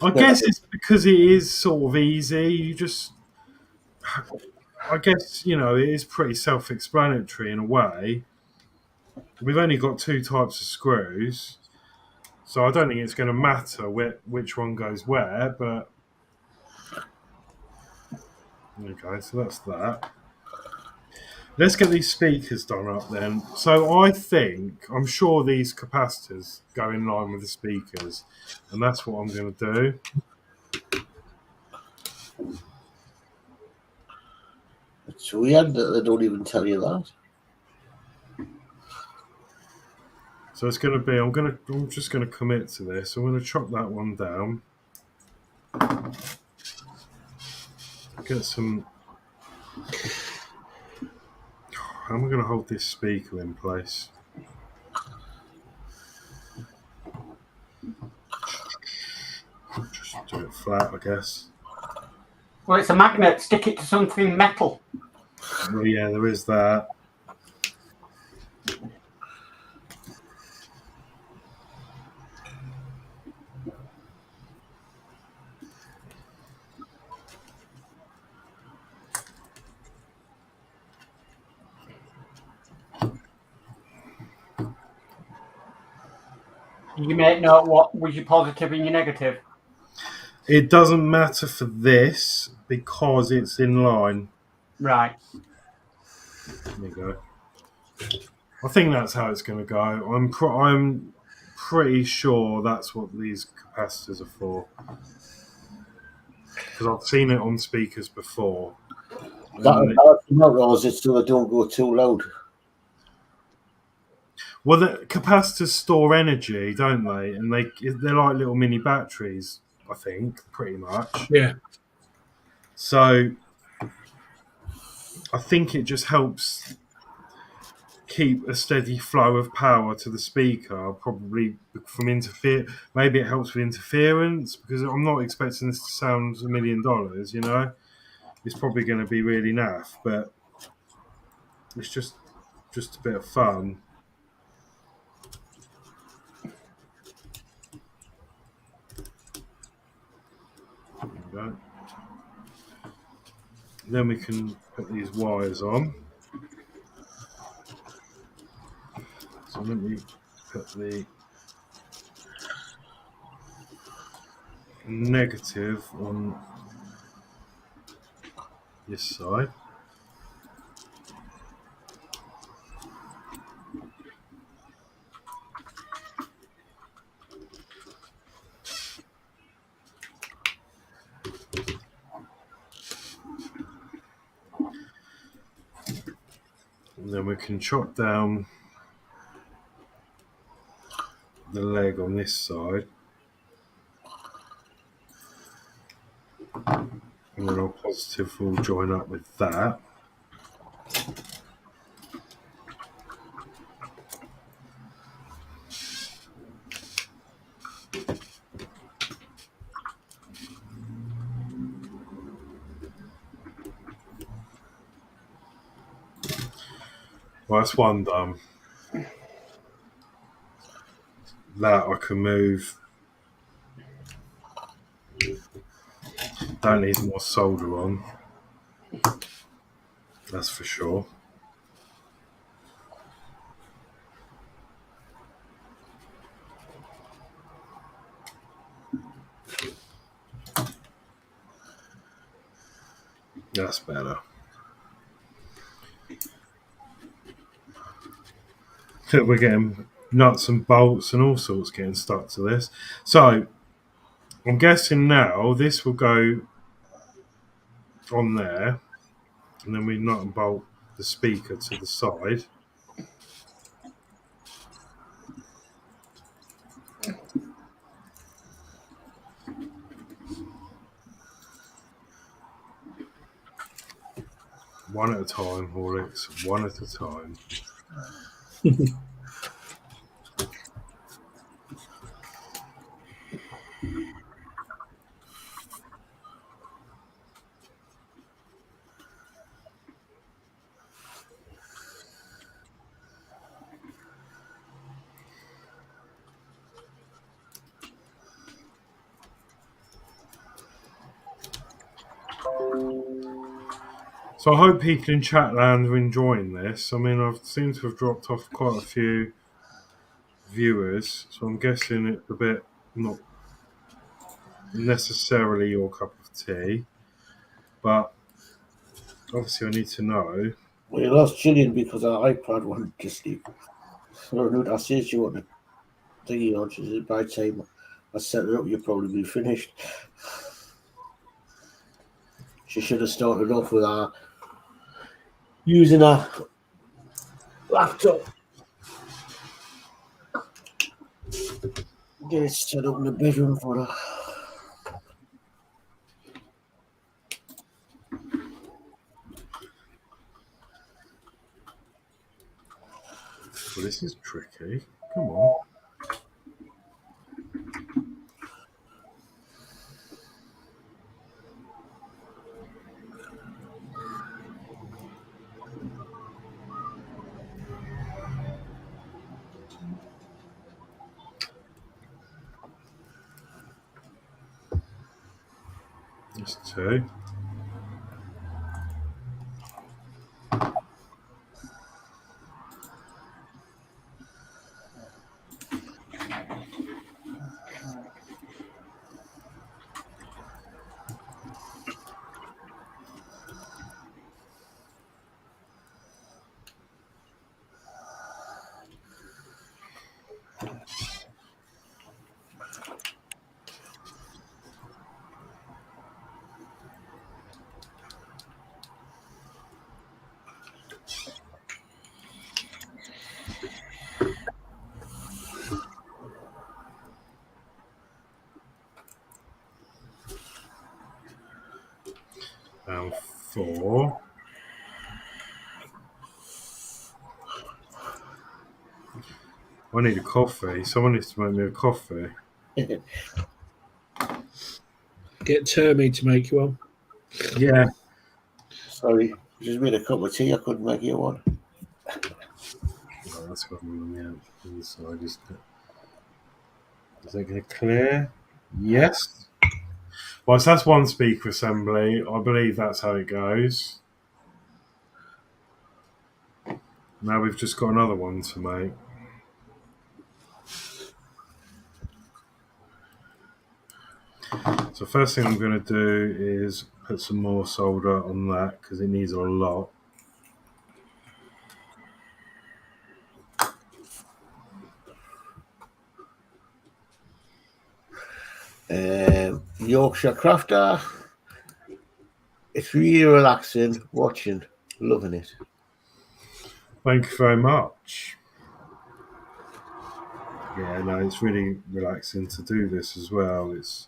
I guess it's because it is sort of easy. You just... I guess, you know, it is pretty self-explanatory in a way. We've only got 2 types of screws. So I don't think it's going to matter which one goes where, but... Okay, so that's that. Let's get these speakers done up then. So I'm sure these capacitors go in line with the speakers, and that's what I'm going to do. It's weird that they don't even tell you that. So it's going to be, I'm just going to commit to this. I'm going to chop that one down. Get some... How am I going to hold this speaker in place? Just do it flat, I guess. Well, it's a magnet. Stick it to something metal. Well, yeah, there is that. You make note what was your positive and your negative. It doesn't matter for this because it's in line. Right. There you go. I think that's how it's going to go. I'm pretty sure that's what these capacitors are for. Because I've seen it on speakers before. Not those, it's so they don't go too loud. Well, the capacitors store energy, don't they? And they're like little mini batteries, I think, pretty much. Yeah. So I think it just helps keep a steady flow of power to the speaker, probably from maybe it helps with interference, because I'm not expecting this to sound $1 million, you know? It's probably going to be really naff, but it's just a bit of fun. There we go. Then we can put these wires on. So let me put the negative on this side. And then we can chop down the leg on this side. And then our positive will join up with that. Well, that's one done. That I can move. That needs more solder on. That's for sure. That's better. We're getting nuts and bolts and all sorts getting stuck to this. So I'm guessing now this will go on there, and then we nut and bolt the speaker to the side. One at a time, Horlixs. One at a time. So I hope people in Chatland are enjoying this. I mean, I've seemed to have dropped off quite a few viewers, so I'm guessing it's a bit not necessarily your cup of tea, but obviously I need to know. We lost Gillian because our iPad went to sleep. So I said she wanted to thingy on. She said, by the time I set it up, you'll probably be finished. She should have started off with using a laptop. Get it set up in the bedroom for her. this is tricky. Come on. There's two. And 4. I need a coffee. Someone needs to make me a coffee. Get Termy to make you one. Yeah. Sorry, just made a cup of tea. I couldn't make you one. Oh, that's got me on the inside, isn't it? Is that going to clear? Yes. Well, so that's one speaker assembly. I believe that's how it goes. Now we've just got another one to make. So first thing I'm going to do is put some more solder on that because it needs a lot. Yorkshire Crafter. It's really relaxing watching. Loving it. Thank you very much. Yeah, no, it's really relaxing to do this as well. It's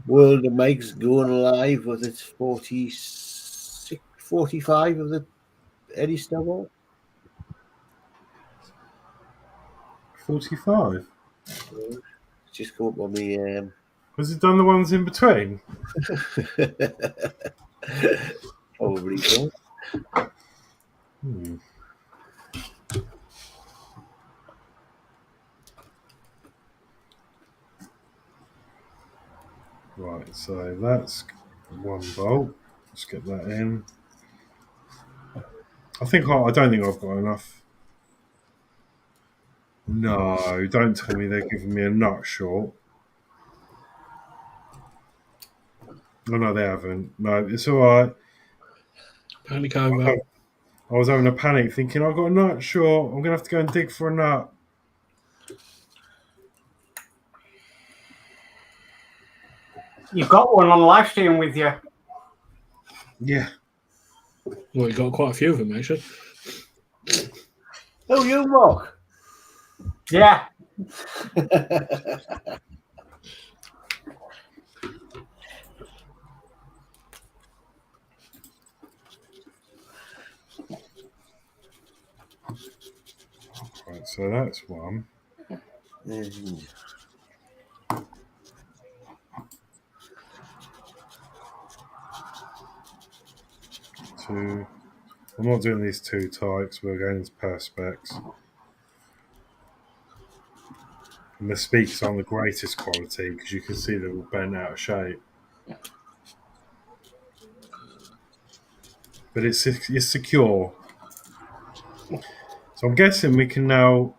World of Mike's going live with its 46, 45 of the Eddie Snowball. 45. Just come up on me. Has it done the ones in between? Probably so. Right, so that's one bolt. Let's get that in. I don't think I've got enough. No, don't tell me they're giving me a nut short. No, they haven't. No, it's all right. Panic over. I was having a panic thinking I've got a nut short. I'm going to have to go and dig for a nut. You've got one on live stream with you. Yeah. Well, you got quite a few of them, actually. Oh, you Mark. Yeah. Right, so that's one. Two. I'm not doing these too tight because we're going into perspex. And the speakers aren't the greatest quality because you can see they're all bent out of shape. But it's secure. So I'm guessing we can now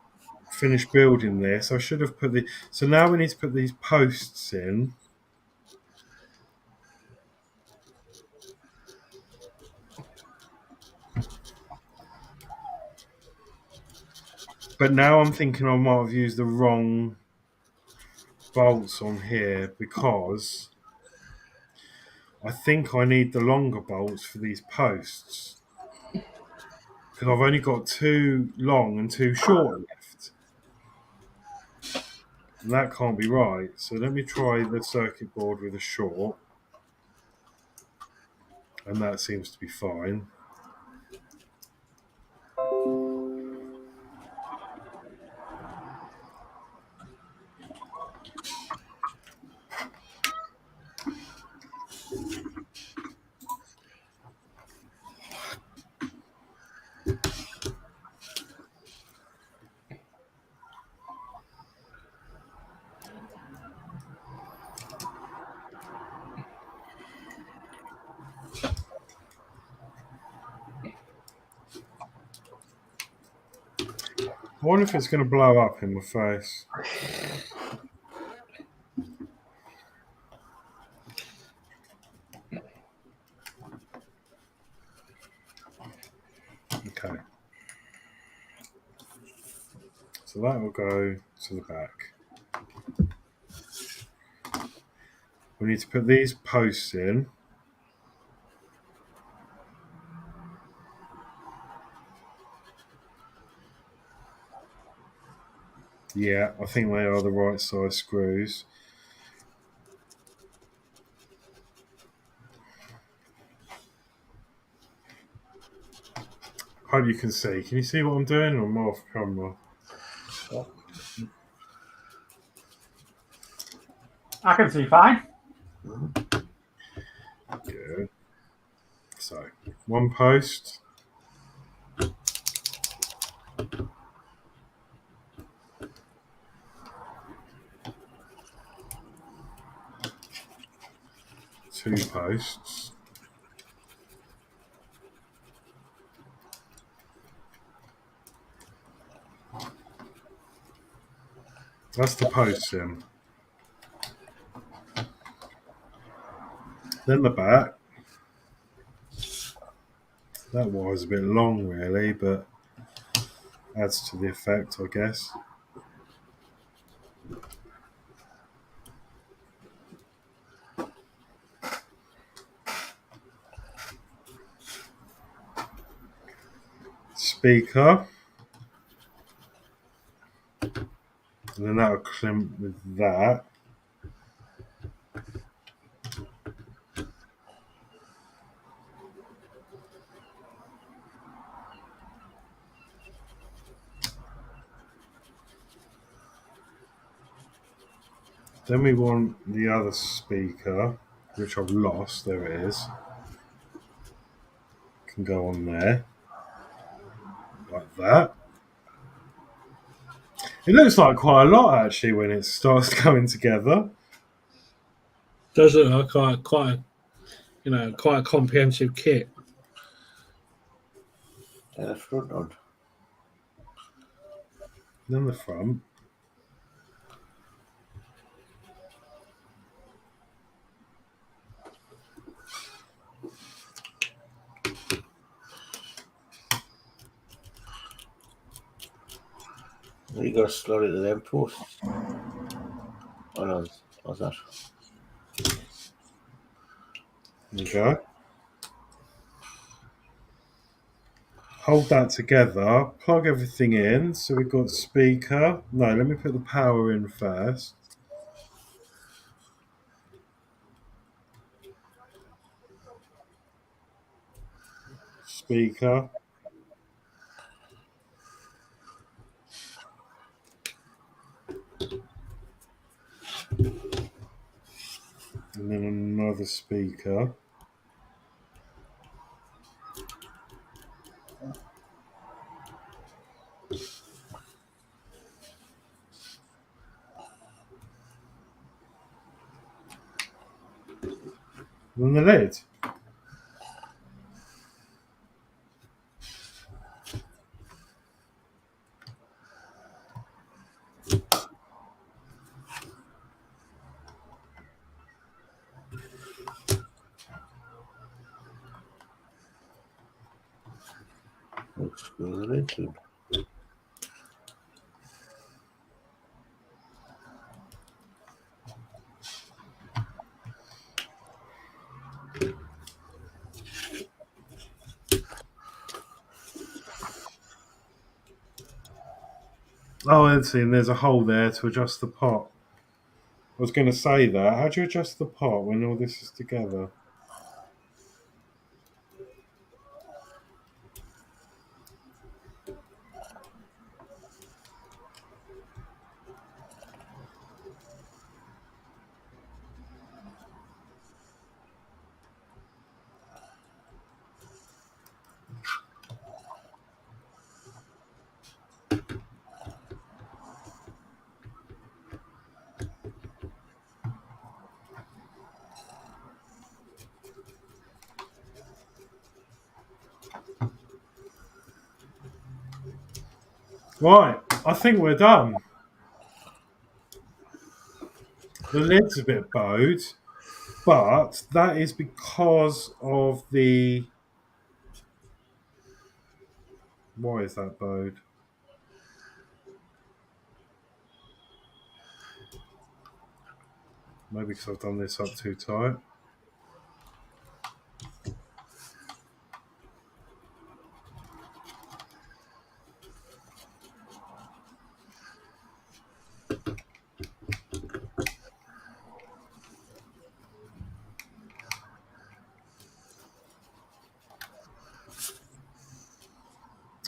finish building this. I should have put the... So now we need to put these posts in. But now I'm thinking I might have used the wrong bolts on here because I think I need the longer bolts for these posts. Because I've only got 2 long and 2 short left. And that can't be right. So let me try the circuit board with a short. And that seems to be fine. I wonder if it's going to blow up in my face. Okay. So that will go to the back. We need to put these posts in. Yeah, I think they are the right size screws. Hope you can see. Can you see what I'm doing? I'm off camera. I can see fine. Good. So, one post. Two posts. That's the post in. Then the back. That wire's a bit long really, but adds to the effect, I guess. Speaker. And then that'll crimp with that. Then we want the other speaker, which I've lost. There it is. Can go on there. Like that. It looks like quite a lot actually when it starts coming together. Does look like quite a comprehensive kit. And the front on. Then the front. You got to slot it to them posts. Oh no, what's that? There you go. Hold that together, plug everything in. So we've got speaker. No, let me put the power in first. Speaker. And then another speaker. And then the lid. Let's screw the lid in. Oh, let's see. And there's a hole there to adjust the pot. I was going to say that. How do you adjust the pot when all this is together? Right, I think we're done. The lid's a bit bowed, but that is because of the... Why is that bowed? Maybe because I've done this up too tight.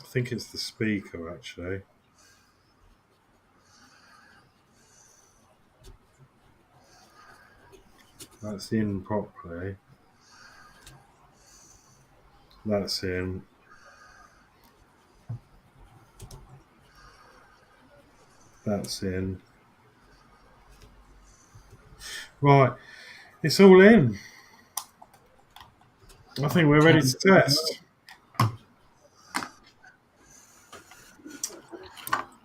I think it's the speaker, actually. That's in properly. That's in. That's in. Right, it's all in. I think we're ready to test.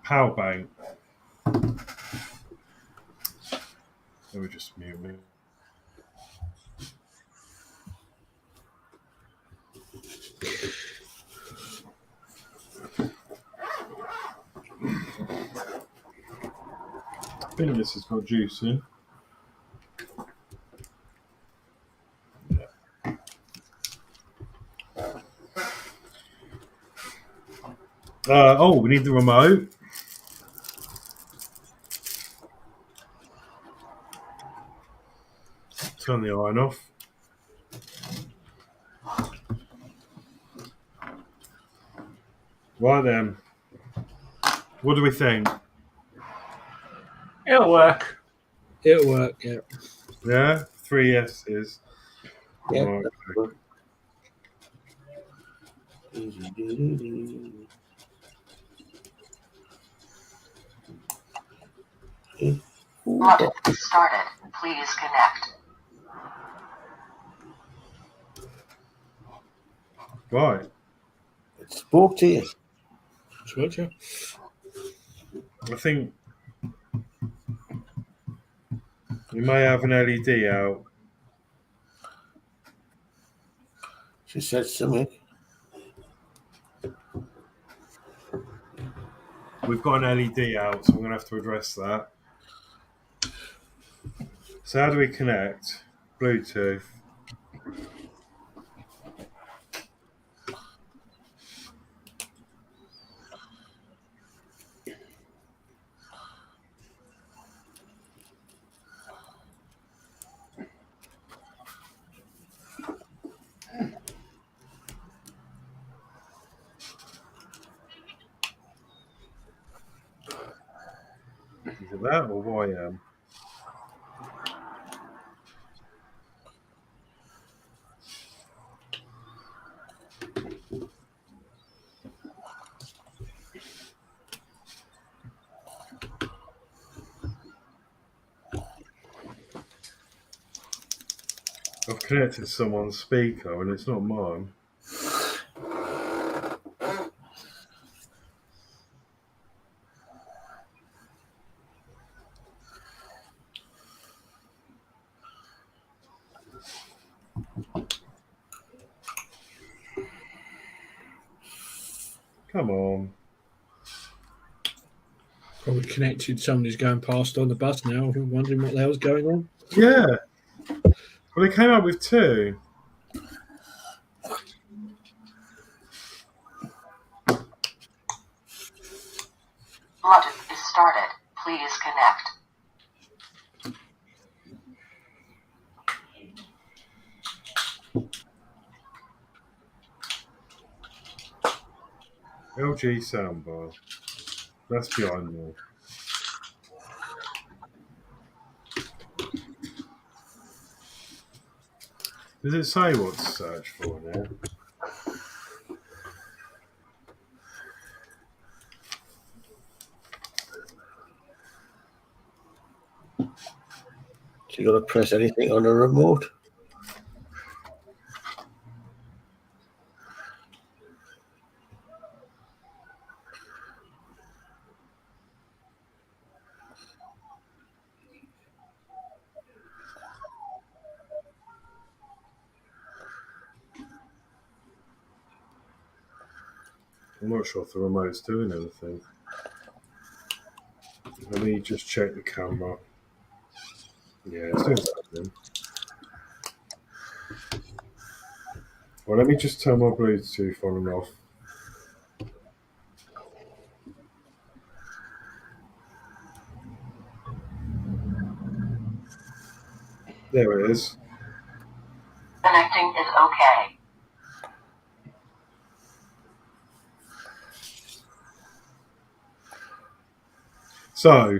Power bank. Let me just mute me. I think this has got juice in. Oh, we need the remote. Turn the iron off. Right then. What do we think? It'll work. It'll work, yeah. Yeah? 3 yeses. Yeah. Right. Button started. Please connect. Right. It spoke to you. Spoke to you. I think we may have an LED out. She said something. We've got an LED out, so we're going to have to address that. So how do we connect? Bluetooth. Is it that or YM? I've connected to someone's speaker and it's not mine. Come on. Probably connected. Somebody's going past on the bus now, wondering what the hell's going on. Yeah. Well, they came up with 2. Button started. Please connect. LG soundbar. That's behind me. Does it say what to search for now? So you got to press anything on the remote. I'm not sure if the remote's doing anything. Let me just check the camera. Yeah, it's doing something. Well, let me just turn my Bluetooth on and off. There it is. Connecting is okay. So,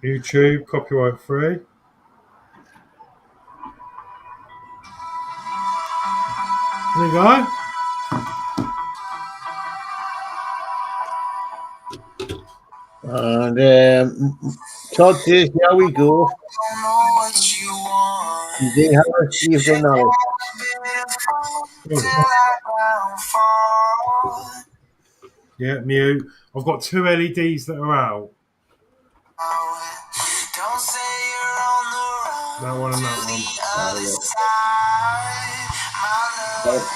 YouTube, copyright free. There you go. And Todd says, here we go. They have received a knowledge. Yeah, mute. I've got 2 LEDs that are out. That one and that one.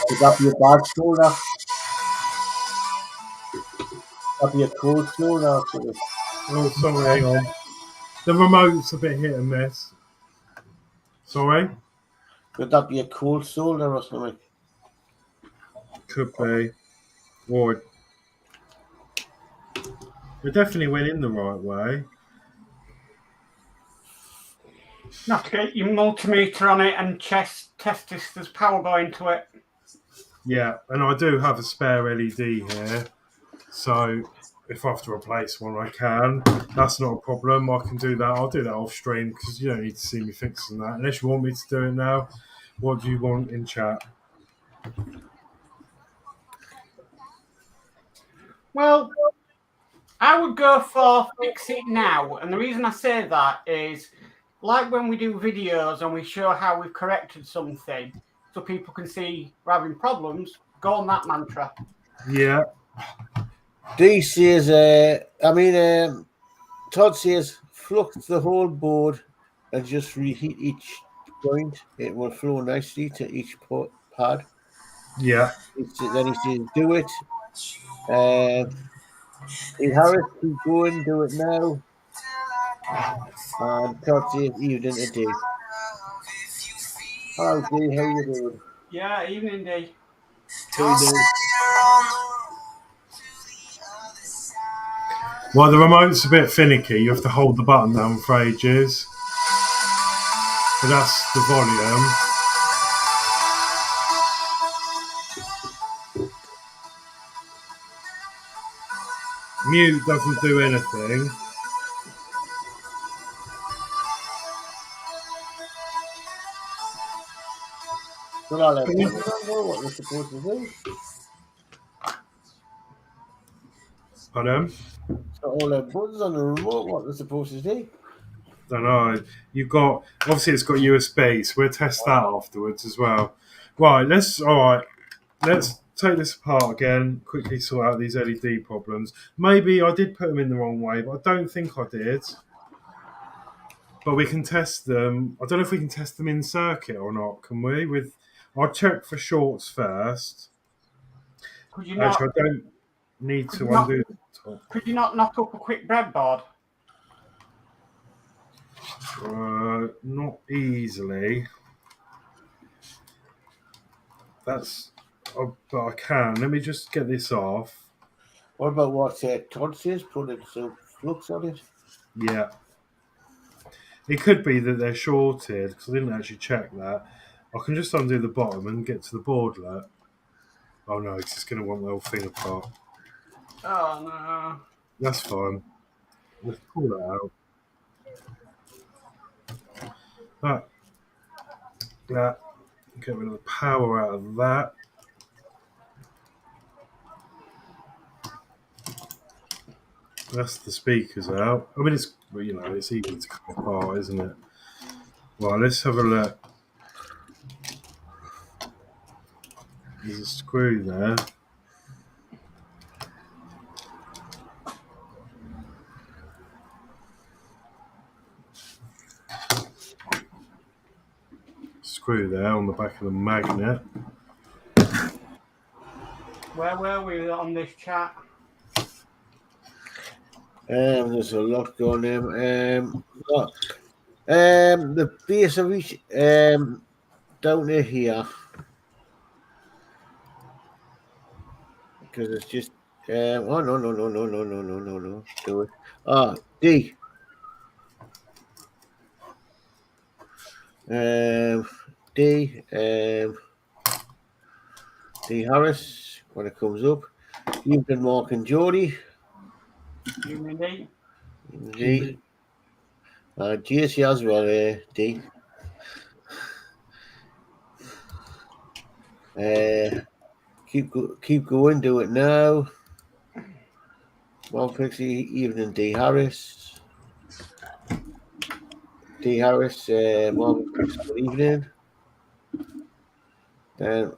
Pick up your bad shoulder. Up your cold shoulder. Oh, sorry, hang on. The remote's a bit hit and miss. Sorry? Could that be a cold shoulder or something? Could be. Or it definitely went in the right way. You have to get your multimeter on it and test if there's power going to it. Yeah, and I do have a spare LED here. So if I have to replace one, I can. That's not a problem. I can do that. I'll do that off stream because you don't need to see me fixing that. Unless you want me to do it now. What do you want in chat? Well, I would go for fix it now. And the reason I say that is like when we do videos and we show how we've corrected something so people can see we're having problems, go on that mantra. Yeah. D says, Todd says, flux the whole board and just reheat each joint. It will flow nicely to each pad. Yeah. Then he says, do it. Hey, Harris, keep going, do it now. And Todd says, evening to D. Hello, D, how you doing? Yeah, evening, D. How you doing? Well, the remote's a bit finicky. You have to hold the button down for ages. But that's the volume. Mute doesn't do anything. Well, I'll let them know what they're supposed to do. Pardon? Got all their buttons on the remote, what they're supposed to do. Don't know. You've got obviously it's got USB, so we'll test that afterwards as well. Right, let's take this apart again. Quickly sort out these LED problems. Maybe I did put them in the wrong way, but I don't think I did. But we can test them. I don't know if we can test them in circuit or not. Can we? I'll check for shorts first. Could you not? Actually, I don't need to undo the top. Could you not knock up a quick breadboard? Not easily. But I can. Let me just get this off. What about what Todd says? Put it so flux on it. Yeah. It could be that they're shorted because I didn't actually check that. I can just undo the bottom and get to the boardlet. Oh no, it's just going to want the whole thing apart. Oh no. That's fine. Let's pull that out. That. Get rid of the power out of that. That's the speakers out. I mean, it's it's easy to come apart, isn't it? Well, let's have a look. There's a screw there. Screw there on the back of the magnet. Where were we on this chat? There's a lot going on. The base of each down to here, because it's just oh no, do it. D. D Harris when it comes up. You've been Mark and Jody. D. D. JC as well, D. Keep going, do it now. Mark Pixie, evening D Harris. D Harris, Mark Pixie, good evening. Then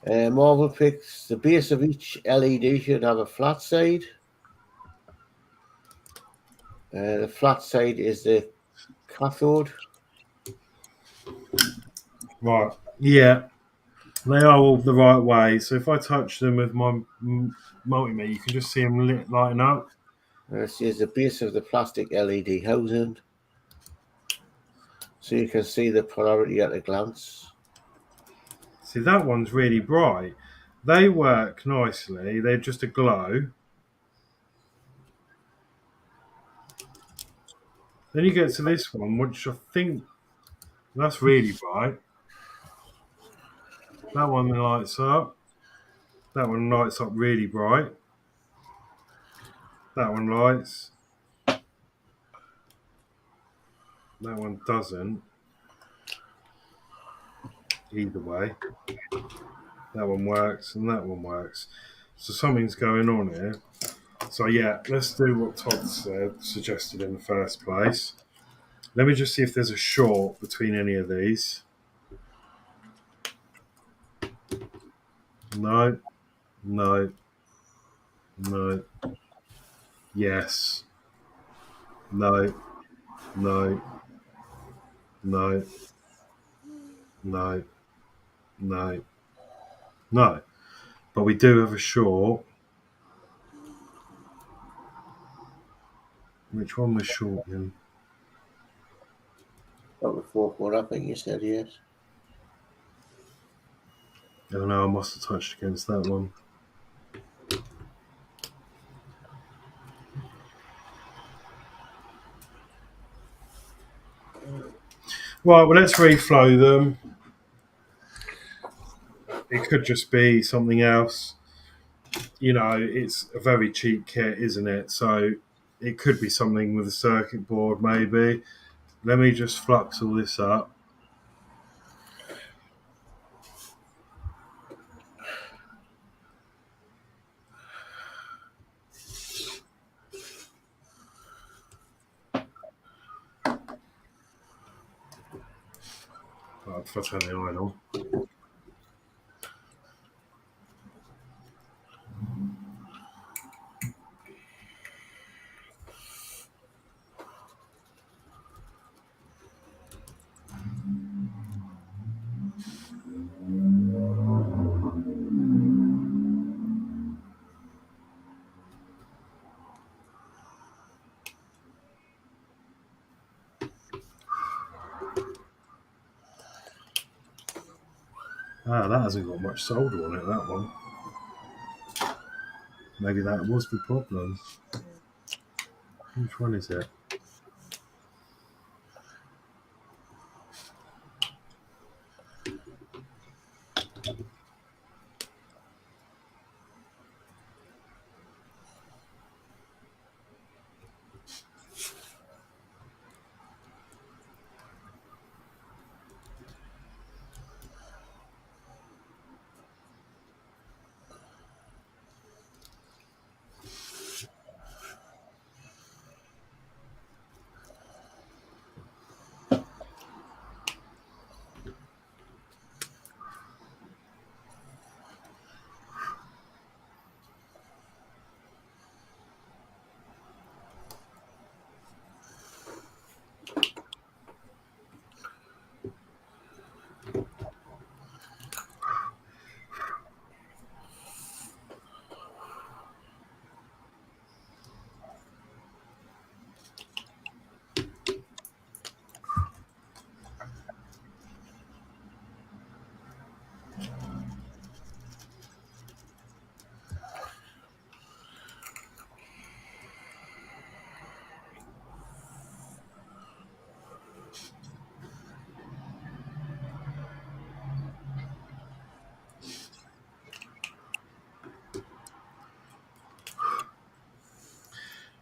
Marvel picks the base of each LED should have a flat side. The flat side is the cathode. Right. Yeah. They are all the right way. So if I touch them with my multimeter, you can just see them lighting up. This is the base of the plastic LED housing. So you can see the polarity at a glance. See, that one's really bright. They work nicely. They're just a glow. Then you get to this one, which I think that's really bright. That one lights up. That one lights up really bright. That one lights. That one doesn't. Either way. That one works and that one works. So something's going on here. So yeah, let's do what Todd suggested in the first place. Let me just see if there's a short between any of these. No. No. No. Yes. No. No. No. No. No. No. But we do have a short. Which one was short in? About the fourth one, I think you said yes. I don't know, I must have touched against that one. Right, well, let's reflow them. It could just be something else. It's a very cheap kit, isn't it? So it could be something with a circuit board, maybe. Let me just flux all this up. Right, if I turn the iron on. That hasn't got much solder on it, that one. Maybe that was the problem. Which one is it?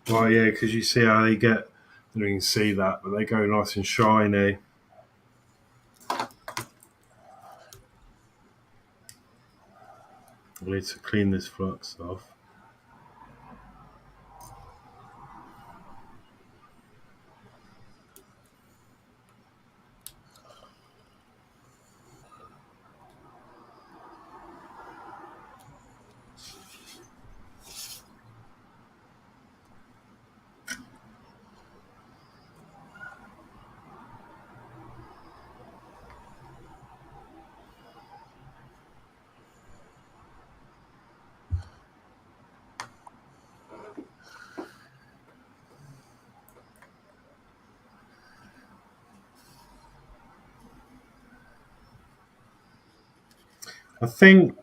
Right, yeah, because you see how they get, I don't know if you can see that, but they go nice and shiny. I need to clean this flux off. I think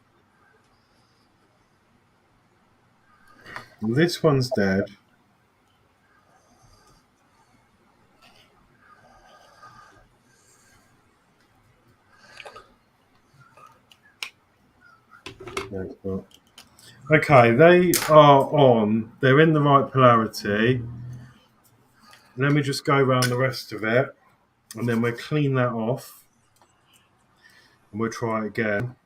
this one's dead. No, it's not. Okay, they are on. They're in the right polarity. Let me just go around the rest of it, and then we'll clean that off, and we'll try it again.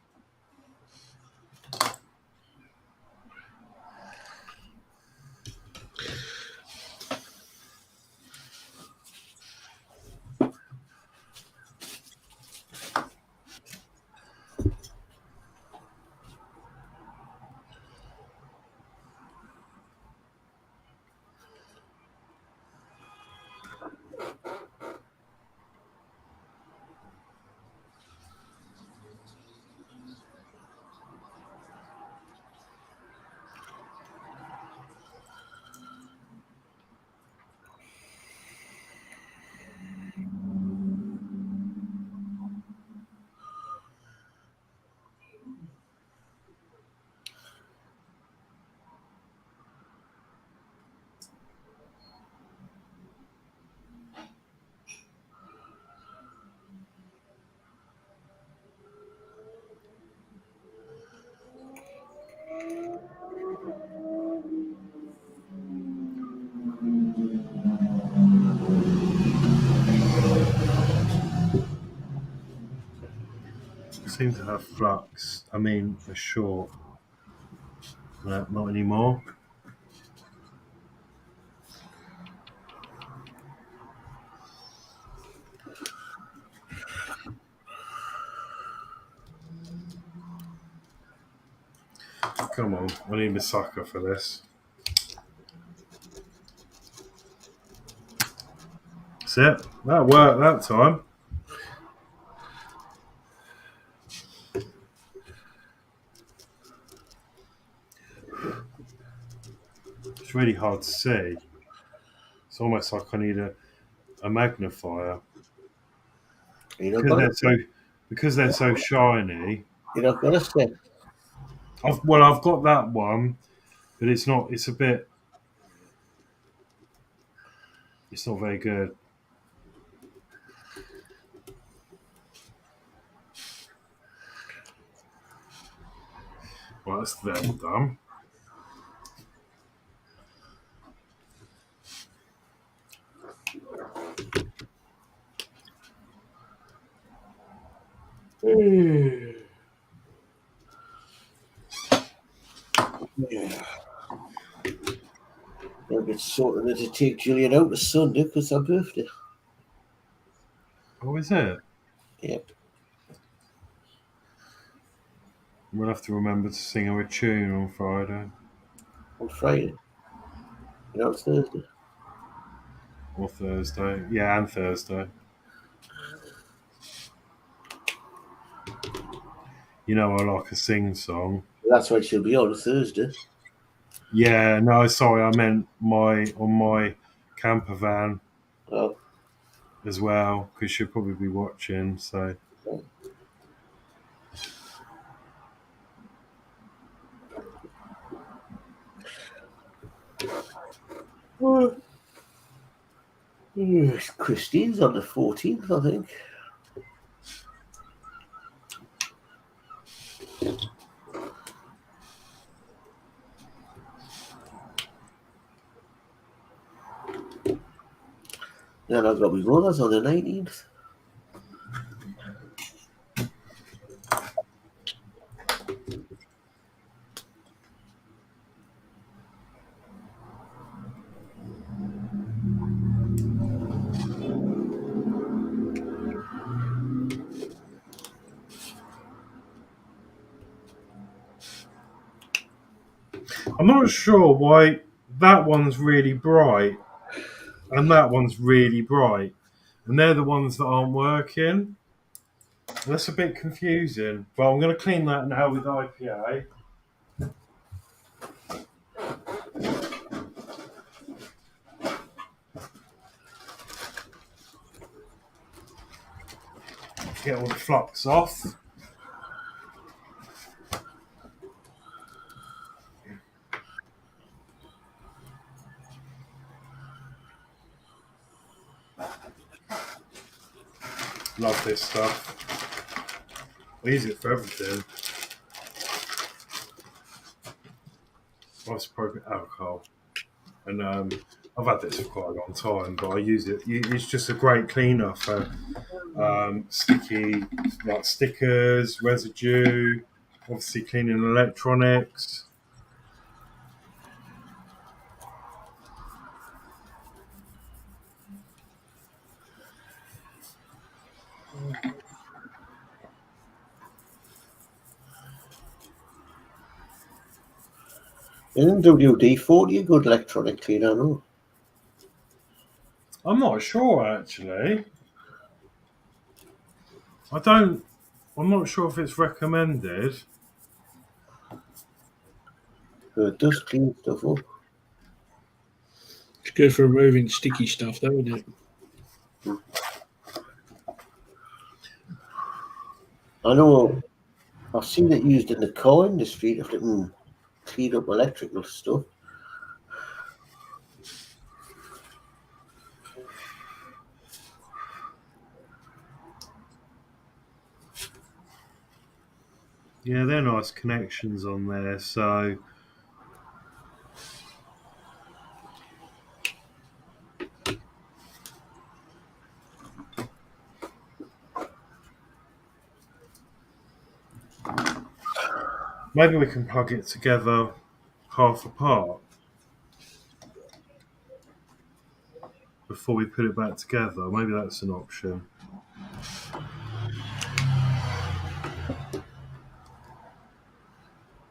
Seem to have flux. I mean, a short. No, not anymore. Come on, I need a sucker for this. That's it. That worked that time. It's really hard to see. It's almost like I need a magnifier. Because they're so shiny. You're not going to sit. I've got that one. but it's not. It's a bit. It's not very good. Well, that's them done. Yeah. I'll get sorted to take Gillian out to Sunday because her birthday. Oh, is it? Yep. We'll have to remember to sing her a tune on Friday On Friday. Not Thursday. or Thursday. Yeah, and Thursday. You know, I like a sing song. That's why she'll be on Thursday. Yeah, no, sorry, I meant on my camper van Oh. as well, because she'll probably be watching. So Christine's on the 14th, I think. Then I've got my brother's on the 19th. I'm not sure why that one's really bright and that one's really bright, and they're the ones that aren't working. That's a bit confusing. But I'm going to clean that now with IPA. Get all the flux off. Love this stuff. I use it for everything. Isopropyl alcohol. And I've had this for quite a long time, but I use it. It's just a great cleaner for sticky, like stickers, residue, obviously cleaning electronics. Isn't WD-40 a good electronic cleaner? No. I'm not sure actually. I'm not sure if it's recommended. It does clean stuff up. It's good for removing sticky stuff, though, isn't it? I know I've seen it used in the car industry to flipping clean up electrical stuff. Yeah, they're nice connections on there, so maybe we can plug it together half apart before we put it back together. Maybe that's an option.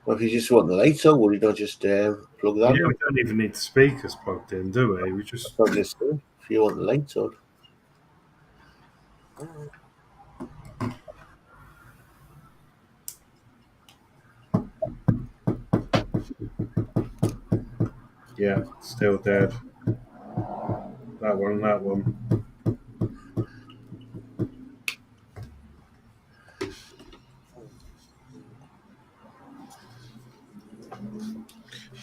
Or if you just want the lights on, would you not just plug that Yeah, in? we don't even need the speakers plugged in, do we? We just Plug this in if you want the lights on. yeah, still dead. That one, that one.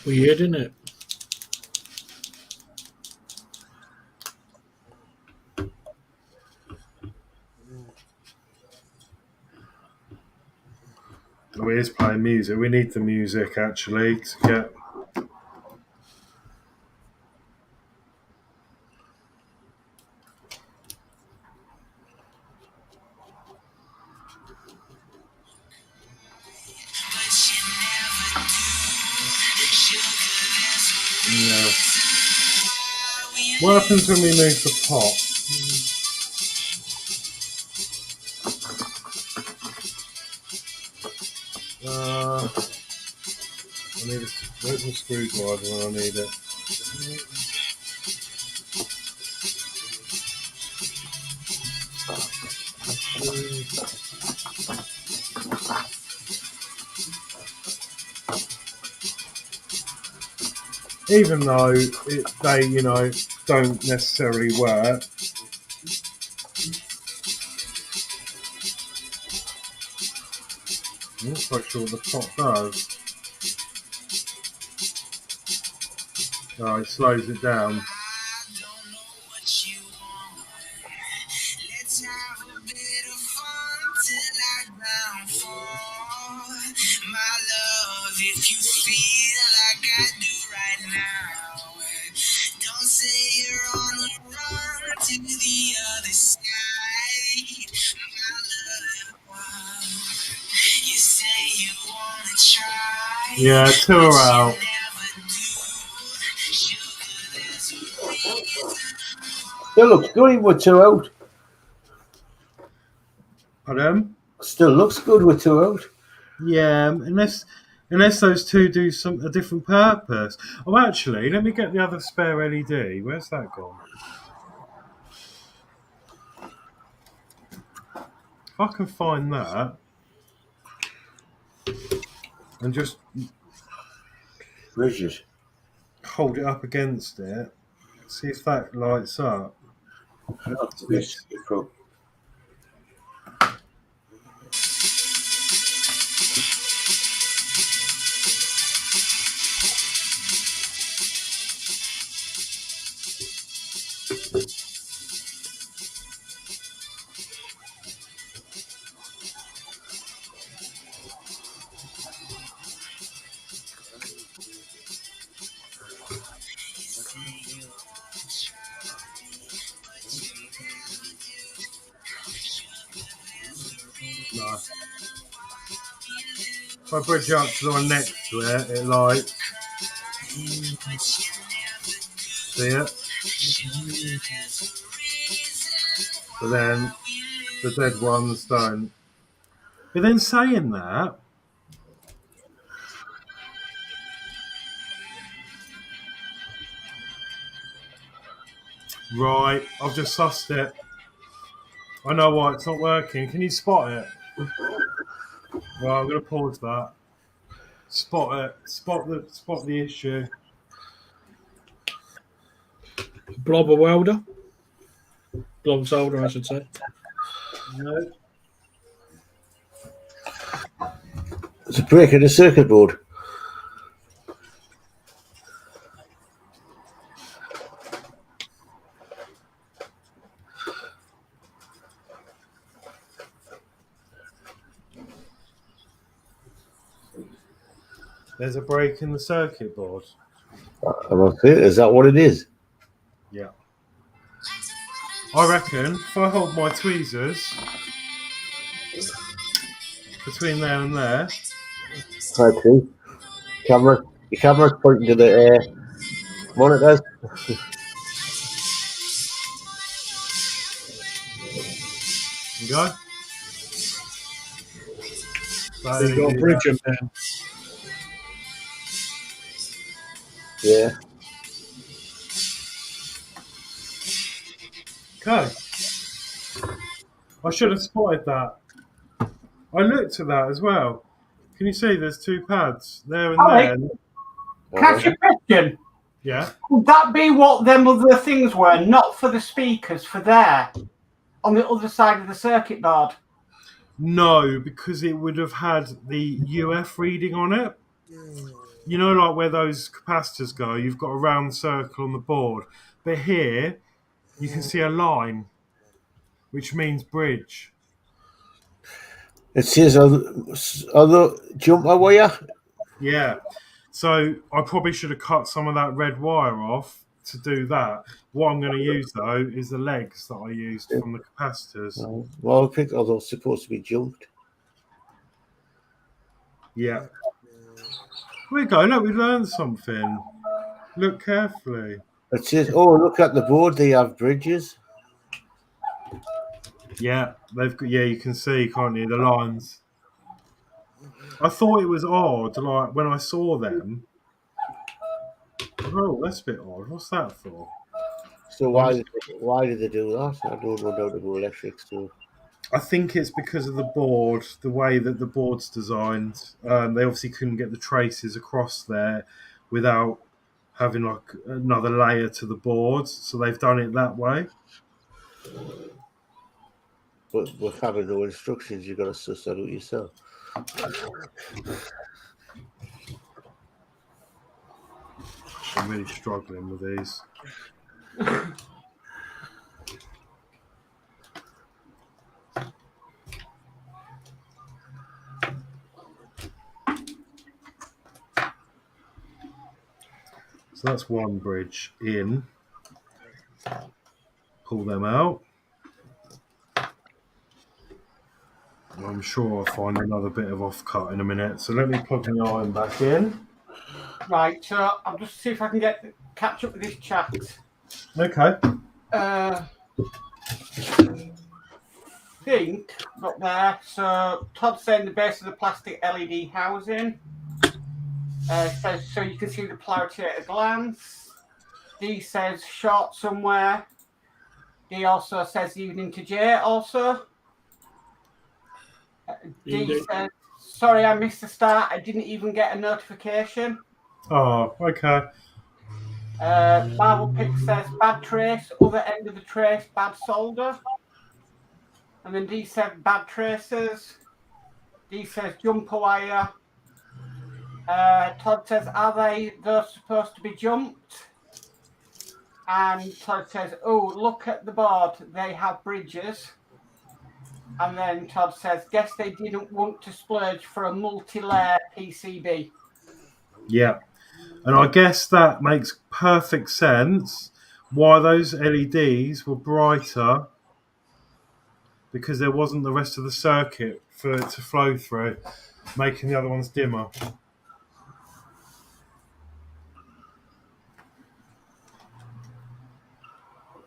Weird, isn't it? Oh, it is playing music. We need the music actually to get. Yeah. What happens when we move the pot? I need where's my screwdriver when I need it? Even though they, don't necessarily work. I'm not quite sure what the pot does. No, it slows it down. If you feel like I do right now, don't say you're on the run to the other side, my love. You say you wanna try. Yeah, 2 are out. Still looks good even with 2 out. Pardon? Still looks good with 2 out. Yeah, unless those two do a different purpose. Oh, actually, let me get the other spare LED. Where's that gone? If I can find that and just Bridges. hold it up against it, see if that lights up. Yes. No. If I bridge up to the one next to it, it lights. See it? But then the dead ones don't. But then saying that, right, I've just sussed it. I know why it's not working. Can you spot it? Well, I'm going to pause that. Spot it. Spot the issue. Blob welder. Blob solder, I should say. No. It's a break in the circuit board. There's a break in the circuit board. Is that what it is? Yeah. I reckon if I hold my tweezers between there and there. I see. Your camera's pointing to the monitors. You go. So you've got a bridge in there. Yeah. Okay. I should have spotted that. I looked at that as well. Can you see there's 2 pads there and there? Can I ask you a question? Yeah. Would that be what them other things were? Not for the speakers, for there, on the other side of the circuit board? No, because it would have had the UF reading on it. you know, like where those capacitors go, you've got a round circle on the board. But here, you can see a line, which means bridge. It says other jumper wire. Yeah. So I probably should have cut some of that red wire off to do that. What I'm going to use, though, is the legs that I used from the capacitors. Well, I think they're supposed to be jumped. Yeah. There we go. Look, we learned something. Look carefully. It says, oh, look at the board. They have bridges. Yeah, they've got. Yeah, you can see, can't you, the lines. I thought it was odd, like when I saw them. Oh, that's a bit odd. What's that for? So why did they do that? I don't know how to do electrics too. I think it's because of the board, the way that the board's designed. They obviously couldn't get the traces across there without having like another layer to the board, so they've done it that way. But with having no instructions, you've got to suss that out yourself. I'm really struggling with these. So that's one bridge in. Pull them out. I'm sure I'll find another bit of offcut in a minute. So let me plug the iron back in. Right, so I'll just see if I can catch up with this chat. Okay. Think up there. So Todd's saying the base of the plastic LED housing. Says so you can see the polarity at a glance. D says short somewhere. D also says evening to J also. D says, sorry, I missed the start. I didn't even get a notification. Oh, okay. Marvel Pick says bad trace, other end of the trace, bad solder. And then D said bad traces. D says jumper wire. Todd says, are those supposed to be jumped? And Todd says, oh, look at the board. They have bridges. And then Todd says, guess they didn't want to splurge for a multi-layer PCB. Yeah. And I guess that makes perfect sense why those LEDs were brighter, because there wasn't the rest of the circuit for it to flow through, making the other ones dimmer.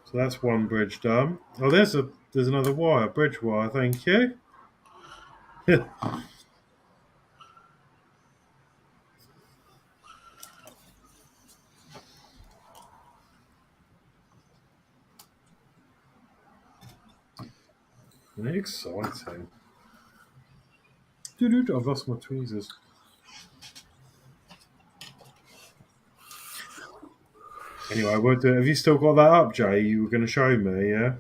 So that's one bridge done. Oh, there's another wire, bridge wire. Thank you. Exciting. I've lost my tweezers. Anyway, we'll do. Have you still got that up, Jay? You were going to show me, yeah?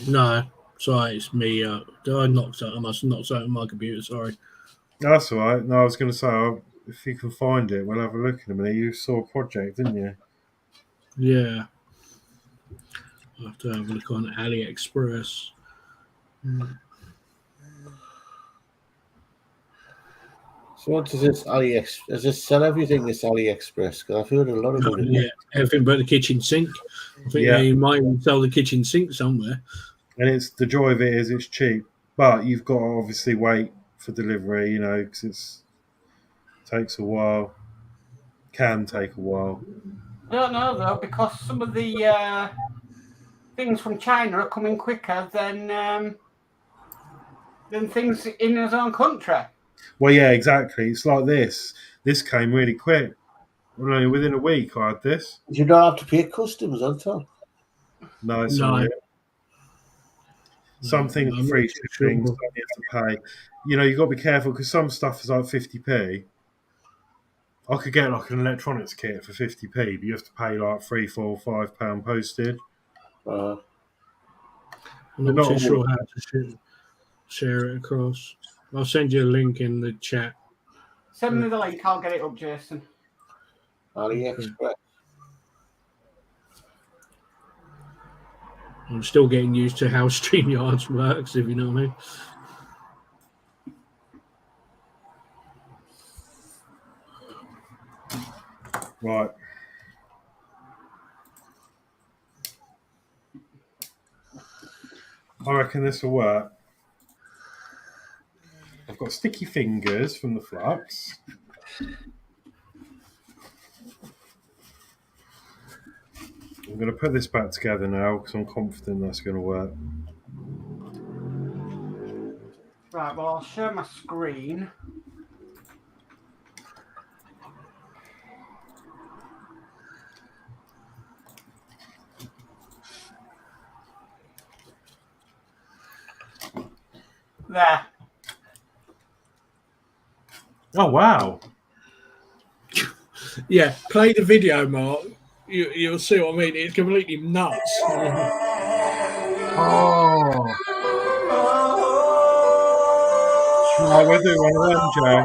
No, sorry, it's me. I knocked out. I must have knocked out my computer. Sorry. That's all right. No, I was going to say, if you can find it, we'll have a look in a minute. You saw a project, didn't you? Yeah. I'll have to have a look on AliExpress. So what does this AliExpress? Does this sell everything, this AliExpress? Because I've heard a lot about it. Yeah, everything but the kitchen sink. I think they might even sell the kitchen sink somewhere. And it's the joy of it is it's cheap, but you've got to obviously wait for delivery, you know, because it takes a while. Can take a while. I don't know though, because some of the things from China are coming quicker than things in his own country. Well, yeah, exactly. It's like this. This came really quick. Well, only within a week I had this. You don't have to pay customs on top. No, it's No. all right. Some things are free shipping, some you have to pay. You know, you've got to be careful because some stuff is like 50p. I could get like an electronics kit for 50p, but you have to pay like £3, £4, £5 postage. I'm not too sure how to share it across. I'll send you a link in the chat. Send me the link. I'll get it up, Jason. AliExpress. I'm still getting used to how StreamYards works, if you know what I mean. Right. I reckon this will work. I've got sticky fingers from the flux. I'm going to put this back together now because I'm confident that's going to work. Right, well, I'll share my screen. There. Oh, wow. Yeah, play the video, Mark. You'll see what I mean. It's completely nuts. Oh. Right, we'll do one of them, Joe.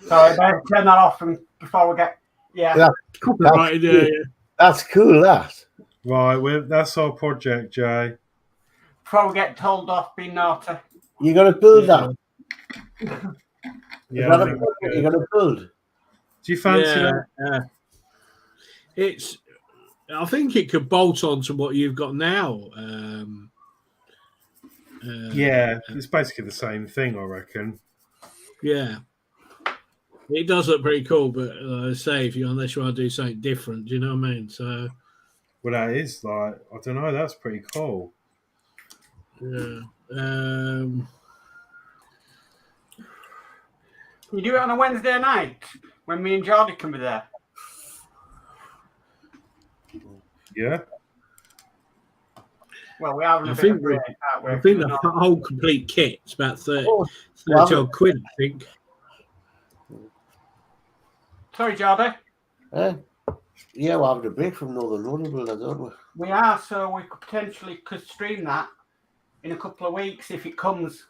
Sorry, better turn that off before we get. Yeah. Copyrighted, yeah. That's cool, that. Right, that's our project, Jay. Before we get told off being naughty. You're going to build that. Yeah, Is that a project you're going to build? Do you fancy that? It's. I think it could bolt on to what you've got now. Yeah, it's basically the same thing, I reckon. Yeah. It does look pretty cool, but say unless you want to do something different, do you know what I mean? So, well, that is like, I don't know, that's pretty cool. Yeah. You do it on a Wednesday night when me and Jordy can be there. Yeah. Well, we are. I think the whole complete kit is about 30 odd quid, I think. Sorry, Jordy. Yeah, we're having a break from Northern Rolling Builders, aren't we? We are, so we could potentially stream that in a couple of weeks if it comes.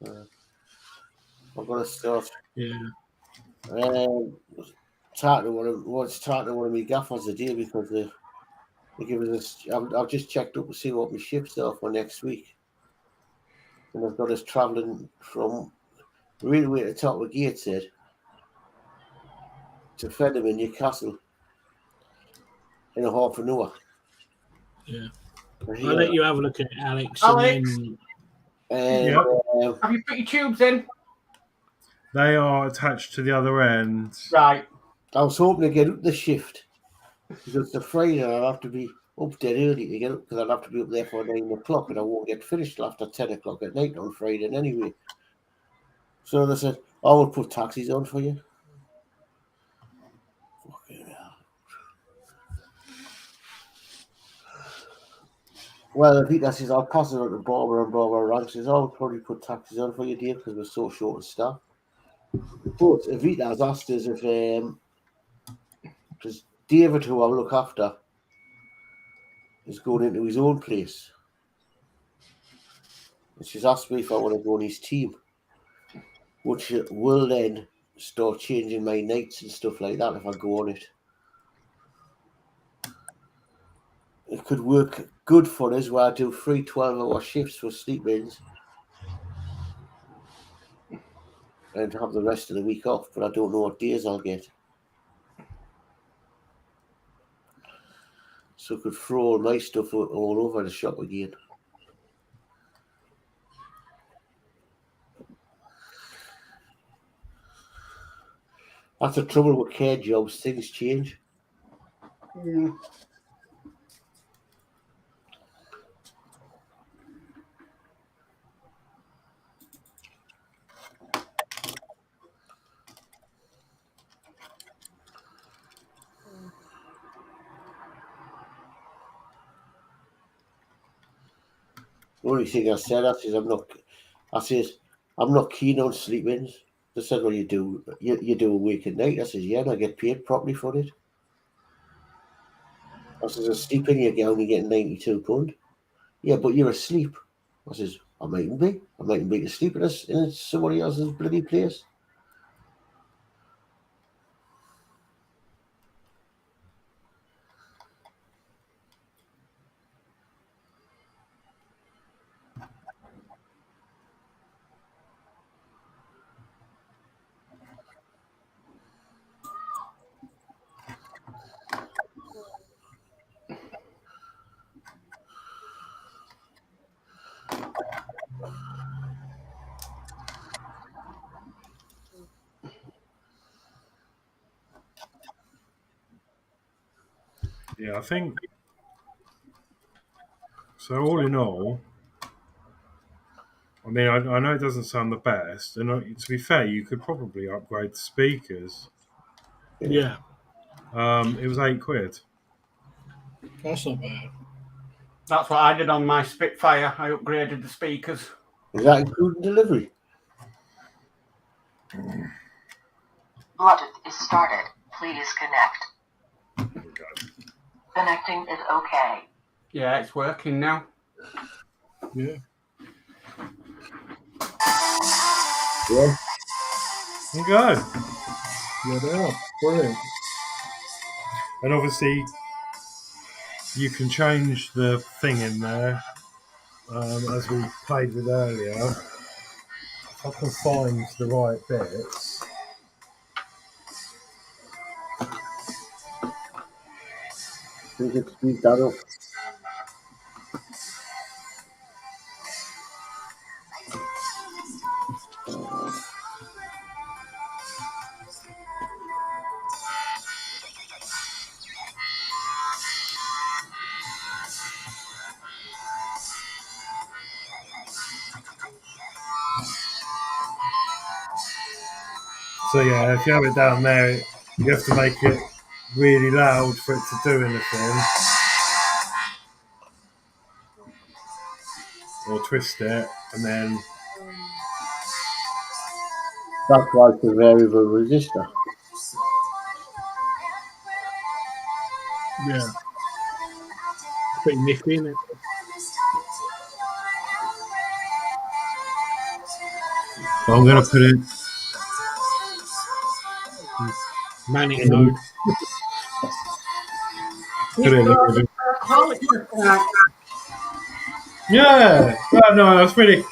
I've got to start. Yeah. Talking to one of my gaffers today because they give us. I've just checked up to see what my shifts are for next week, and I've got us travelling from really way at the top of Gateshead to Fenham in Newcastle in a half an hour. Yeah. I'll let you have a look at it, Alex. Alex, and have you put your tubes in? They are attached to the other end. Right. I was hoping to get up the shift because the Friday I'll have to be up dead early to get up because I'll have to be up there for 9 o'clock and I won't get finished till after 10 o'clock at night on Friday anyway. So they said, I will put taxis on for you. Fucking hell. Well, Peter says, I'll pass it on to Barbara, and Barbara Rank says, I'll probably put taxis on for you, Dave, because we're so short of staff. But Evita has asked us if, because David, who I look after, is going into his own place. And she's asked me if I want to go on his team, which will then start changing my nights and stuff like that if I go on it. It could work good for us where I do 3 12-hour shifts for sleep-ins and have the rest of the week off, but I don't know what days I'll get. So I could throw all my stuff all over the shop again. That's the trouble with care jobs, things change. Mm. The only thing I said, I says, I'm not keen on sleep-ins. They said, well, you do a week and night. I says, yeah, and I get paid properly for it. I says, asleep in, you're only getting £92. Yeah, but you're asleep. I says, I mightn't be. I mightn't be asleep in somebody else's bloody place. Yeah, I think so. All in all, I mean, I know it doesn't sound the best, and to be fair, you could probably upgrade the speakers. Yeah, It was £8. that's not bad. That's what I did on my Spitfire. I upgraded the speakers. Is that including delivery? Bluetooth is started. Please connect. Okay. Connecting is okay. Yeah, it's working now. Yeah. Yeah. Okay. Yeah, they are. Brilliant. And obviously, you can change the thing in there, as we played with earlier. If I can find the right bits. We could speed that up. So yeah, if you have it down there, you have to make it really loud for it to do anything. Or twist it, and then That's why it's a variable resistor. Yeah. Pretty nifty, isn't it? I'm going to put it Manic in mode. put it in the Horlixs. Yeah, well, no, that's really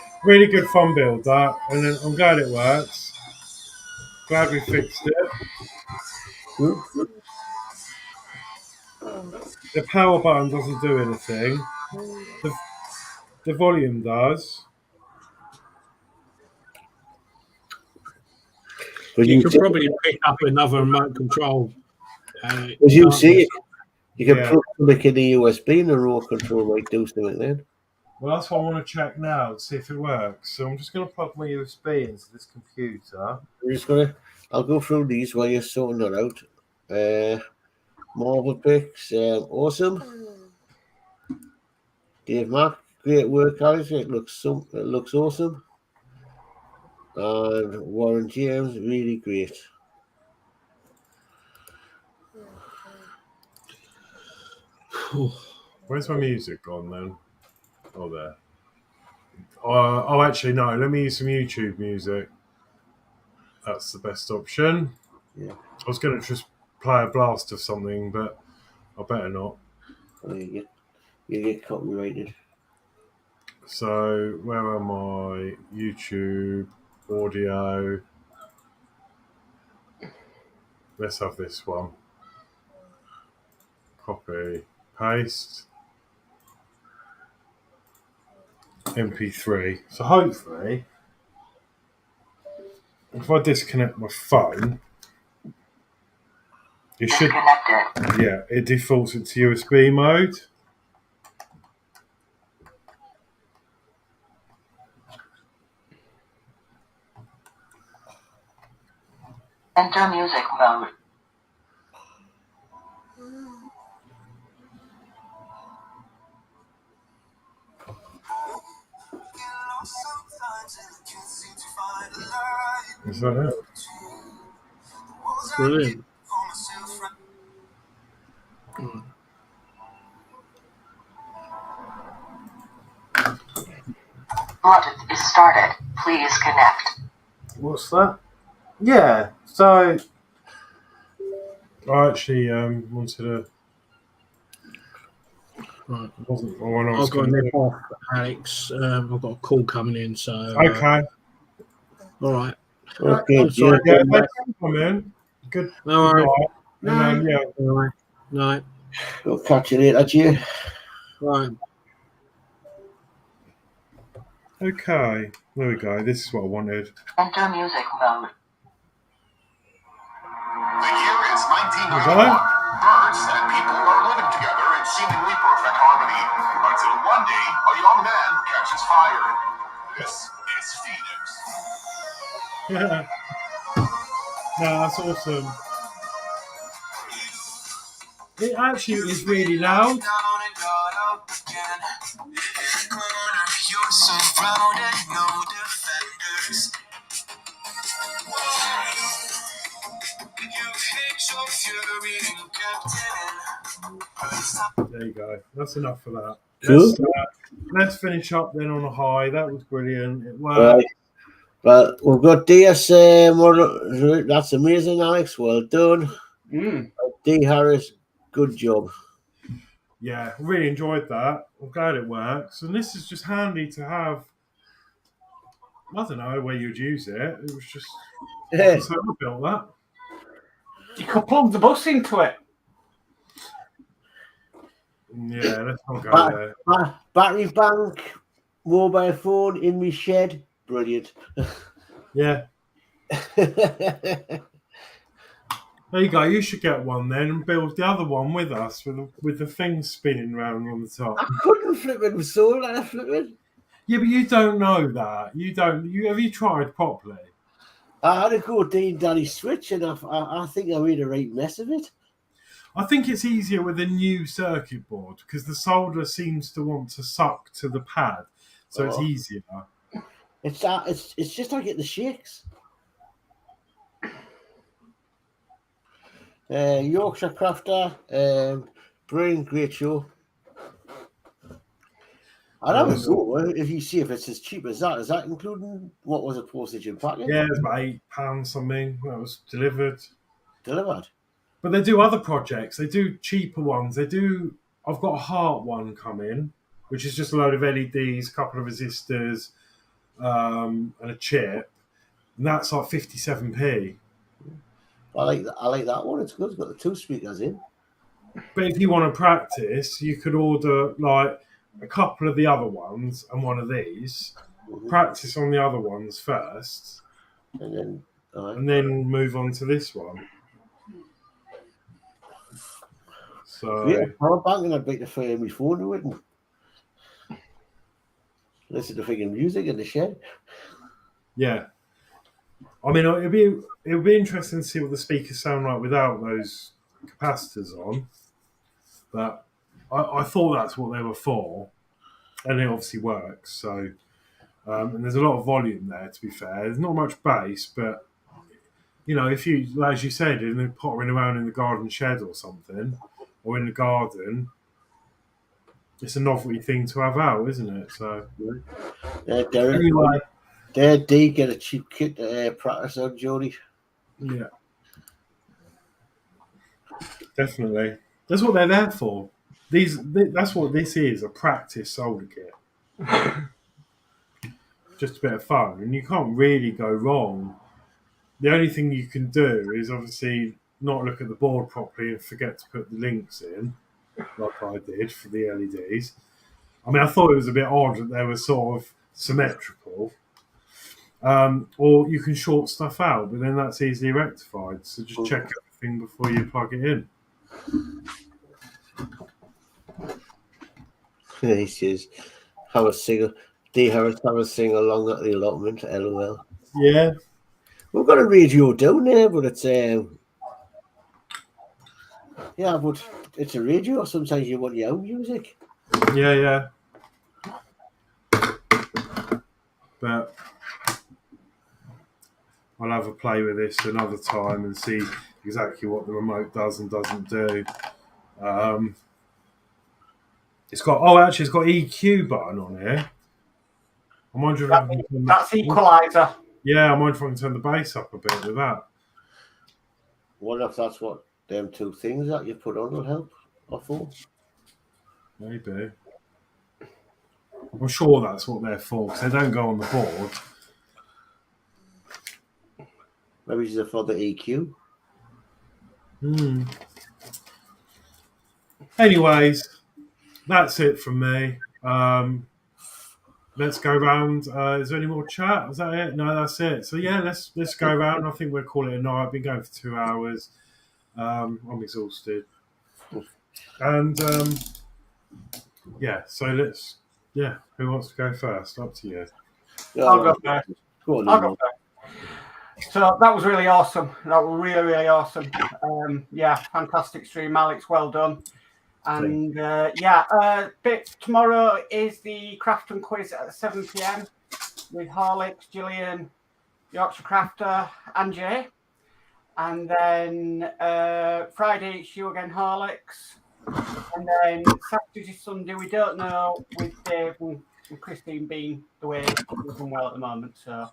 good fun build that, and then I'm glad it works. Glad we fixed it. The power button doesn't do anything. The volume does. But You you could see, probably pick up another remote control. as you can't see, you can Yeah. plug something in the USB and the remote control might do something then. Well, that's what I want to check now to see if it works. So I'm just going to plug my USB into this computer. I'll go through these while you're sorting that out. Marble picks, awesome. Dave Mack, great work, Alex. It looks awesome. And Warren James, really great. Where's my music gone then? Oh, there. Oh, actually, no. Let me use some YouTube music. That's the best option. Yeah. I was going to just play a blast of something, but I better not. You get copyrighted. So, where am I? YouTube, audio. Let's have this one. Copy, paste. MP3. So, hopefully, if I disconnect my phone, it should. Disconnected. Yeah, it defaults it to USB mode. Enter music mode. Is that it? Brilliant. Bluetooth is started. Please connect. What's that? Yeah. So I actually wanted to. Right. Wasn't the one I was I've got to going to nip do. off, Alex. I've got a call coming in, so Okay. all right. Okay, I'm sorry. Yeah. Jim. Thanks for coming. Good. No Good worries. night. And yeah. All right. No. We'll catch you later, Jim. Right. Okay. There we go. This is what I wanted. Enter music mode. The year is 1991. Right. Birds and people are living together in seemingly perfect harmony until one day a young man catches fire. This is Phoenix. Yeah. No, that's awesome. It actually is really loud. You're surrounded, no defenders. You hate your fury and captain. There you go. That's enough for that. Cool. Let's finish up then on a high. That was brilliant. It worked. Right. Well, we've got DS. That's amazing, Alex. Well done. D. Harris, good job. Yeah, really enjoyed that. I'm glad it works. And this is just handy to have. I don't know where you'd use it. It was just. Yeah. So I built that. You could plug the bus into it. Yeah, let's not go there. Battery bank, mobile phone in my shed. Brilliant. Yeah. There you go. You should get one then and build the other one with us with the thing spinning round on the top. I couldn't flip it with soul and I flip it. Yeah, but you don't know that. You don't. Have you tried properly? I had to go Dean Daddy switch and I think I made a right mess of it. I think it's easier with a new circuit board because the solder seems to want to suck to the pad, so it's easier. It's just I get the shakes. Yorkshire Crafter, brilliant, great show. I'd have a go if you see if it's as cheap as that. Is that including what was it, postage and packing? Yeah, it's about £8 something that was delivered. Delivered. But they do other projects. They do cheaper ones. They do. I've got a Heart one coming, which is just a load of LEDs, a couple of resistors, and a chip, and that's like 57p. I like that one. It's good. It's got the 2 speakers in. But if you want to practice, you could order like a couple of the other ones and one of these. Practice on the other ones first, And then move on to this one. So yeah, power bank, and I'd like to fire my phone to it and listen to freaking music in the shed. yeah, I mean it'll be interesting to see what the speakers sound like without those capacitors on. But I thought that's what they were for, and it obviously works. So and there's a lot of volume there. To be fair, there's not much bass, but you know, if you, as you said, pottering around in the garden shed or something, or in the garden, it's a novelty thing to have out, isn't it? So Derek, anyway, D, get a cheap kit to practice on, Jody. yeah, definitely. That's what they're there for. That's what this is, a practice solder kit. Just a bit of fun, and you can't really go wrong. The only thing you can do is obviously not look at the board properly and forget to put the links in, like I did for the LEDs. I mean, I thought it was a bit odd that they were sort of symmetrical. Or you can short stuff out, but then that's easily rectified. So just check everything before you plug it in. He says, have a sing. D. Harris, have a sing along at the allotment. LOL. Yeah. We've got a radio down there, but it's yeah, but it's a radio. Sometimes you want your own music. Yeah. But I'll have a play with this another time and see exactly what the remote does and doesn't do. It's got EQ button on here. I'm wondering if I can turn That's equalizer. Yeah, I'm wondering if I can turn the bass up a bit with that. What if that's what them two things that you put on will help or for? Maybe. I'm sure that's what they're for, because they don't go on the board. Maybe it's for the EQ. Anyways, that's it from me. Let's go round. Is there any more chat? Is that it? No, that's it. So yeah, let's go round. I think we'll call it a night. I've been going for 2 hours. I'm exhausted. And yeah, so let's. Yeah, who wants to go first? Up to you. I'll go first. Go on, I'll go first. So that was really awesome. That was really, really awesome. Yeah, fantastic stream, Alex. Well done. And tomorrow is the Craft and Quiz at 7 p.m. with Horlixs, Gillian, Yorkshire Crafter, and Jay. And then Friday it's you again, Horlixs. And then Saturday, Sunday, we don't know with Dave and Christine being the way they're doing well at the moment. So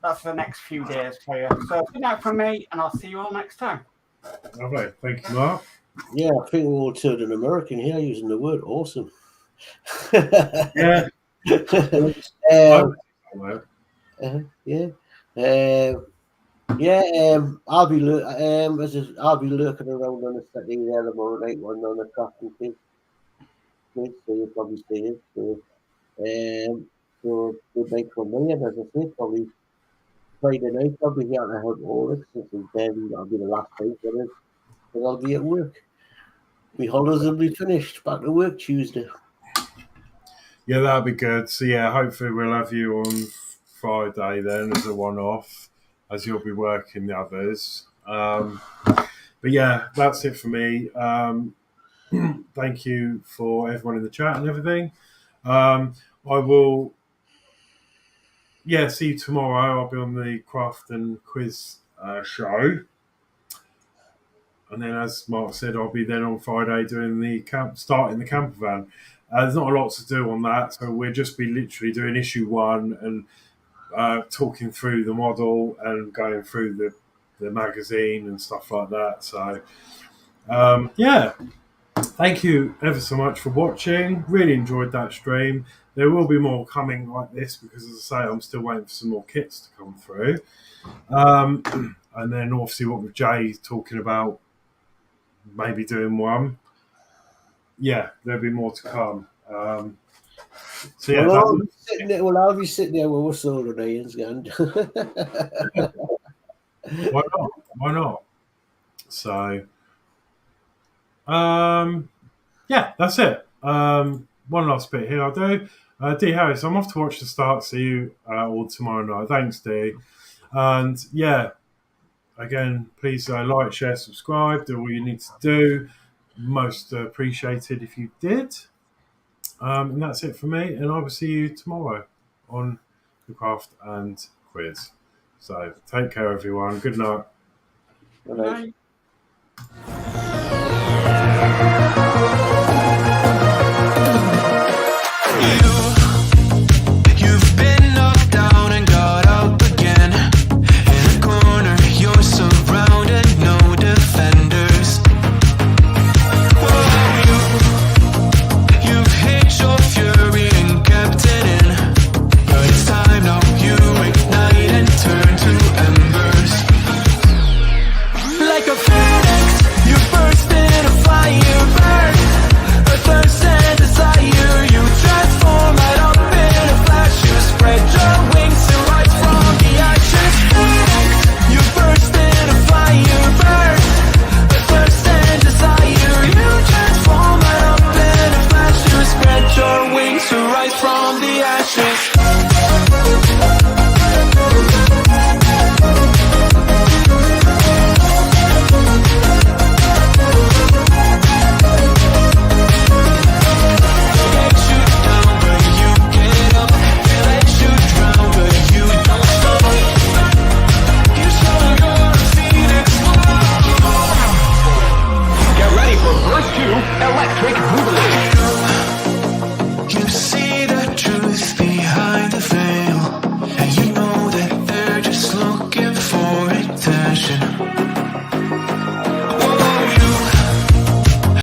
that's the next few days for you. So good night from me, and I'll see you all next time. Lovely. Thank you, Mark. Yeah, I think we all turned an American here using the word awesome. Yeah. I'll be lurking around on the Saturday there tomorrow night one on the crafting thing. So you'll probably see it. So good night from me, and as I say, probably Friday night I'll be here to help Horlixs, since I'll be the last day for it, because I'll be at work. My holidays will be finished. Back to work Tuesday. Yeah, that'll be good. So yeah, hopefully we'll have you on Friday then as a one-off, as you'll be working the others. But yeah, that's it for me. Thank you for everyone in the chat and everything. I will, see you tomorrow. I'll be on the Craft and Quiz show. And then, as Mark said, I'll be then on Friday doing starting the camper van. There's not a lot to do on that, so we'll just be literally doing issue 1 and talking through the model and going through the magazine and stuff like that. So, thank you ever so much for watching. Really enjoyed that stream. There will be more coming like this because, as I say, I'm still waiting for some more kits to come through. And then, obviously, what with Jay talking about maybe doing one. Yeah, there'll be more to come. So yeah, I'll be sitting there with us all the hands going. Why not? Why not? So, that's it. One last bit here I'll do. D Harris, I'm off to watch the start. See you all tomorrow night. Thanks, D. And yeah, again, please like, share, subscribe. Do all you need to do. Most appreciated if you did. And that's it for me. And I will see you tomorrow on the Craft and Quiz. So take care, everyone. Good night. Good night.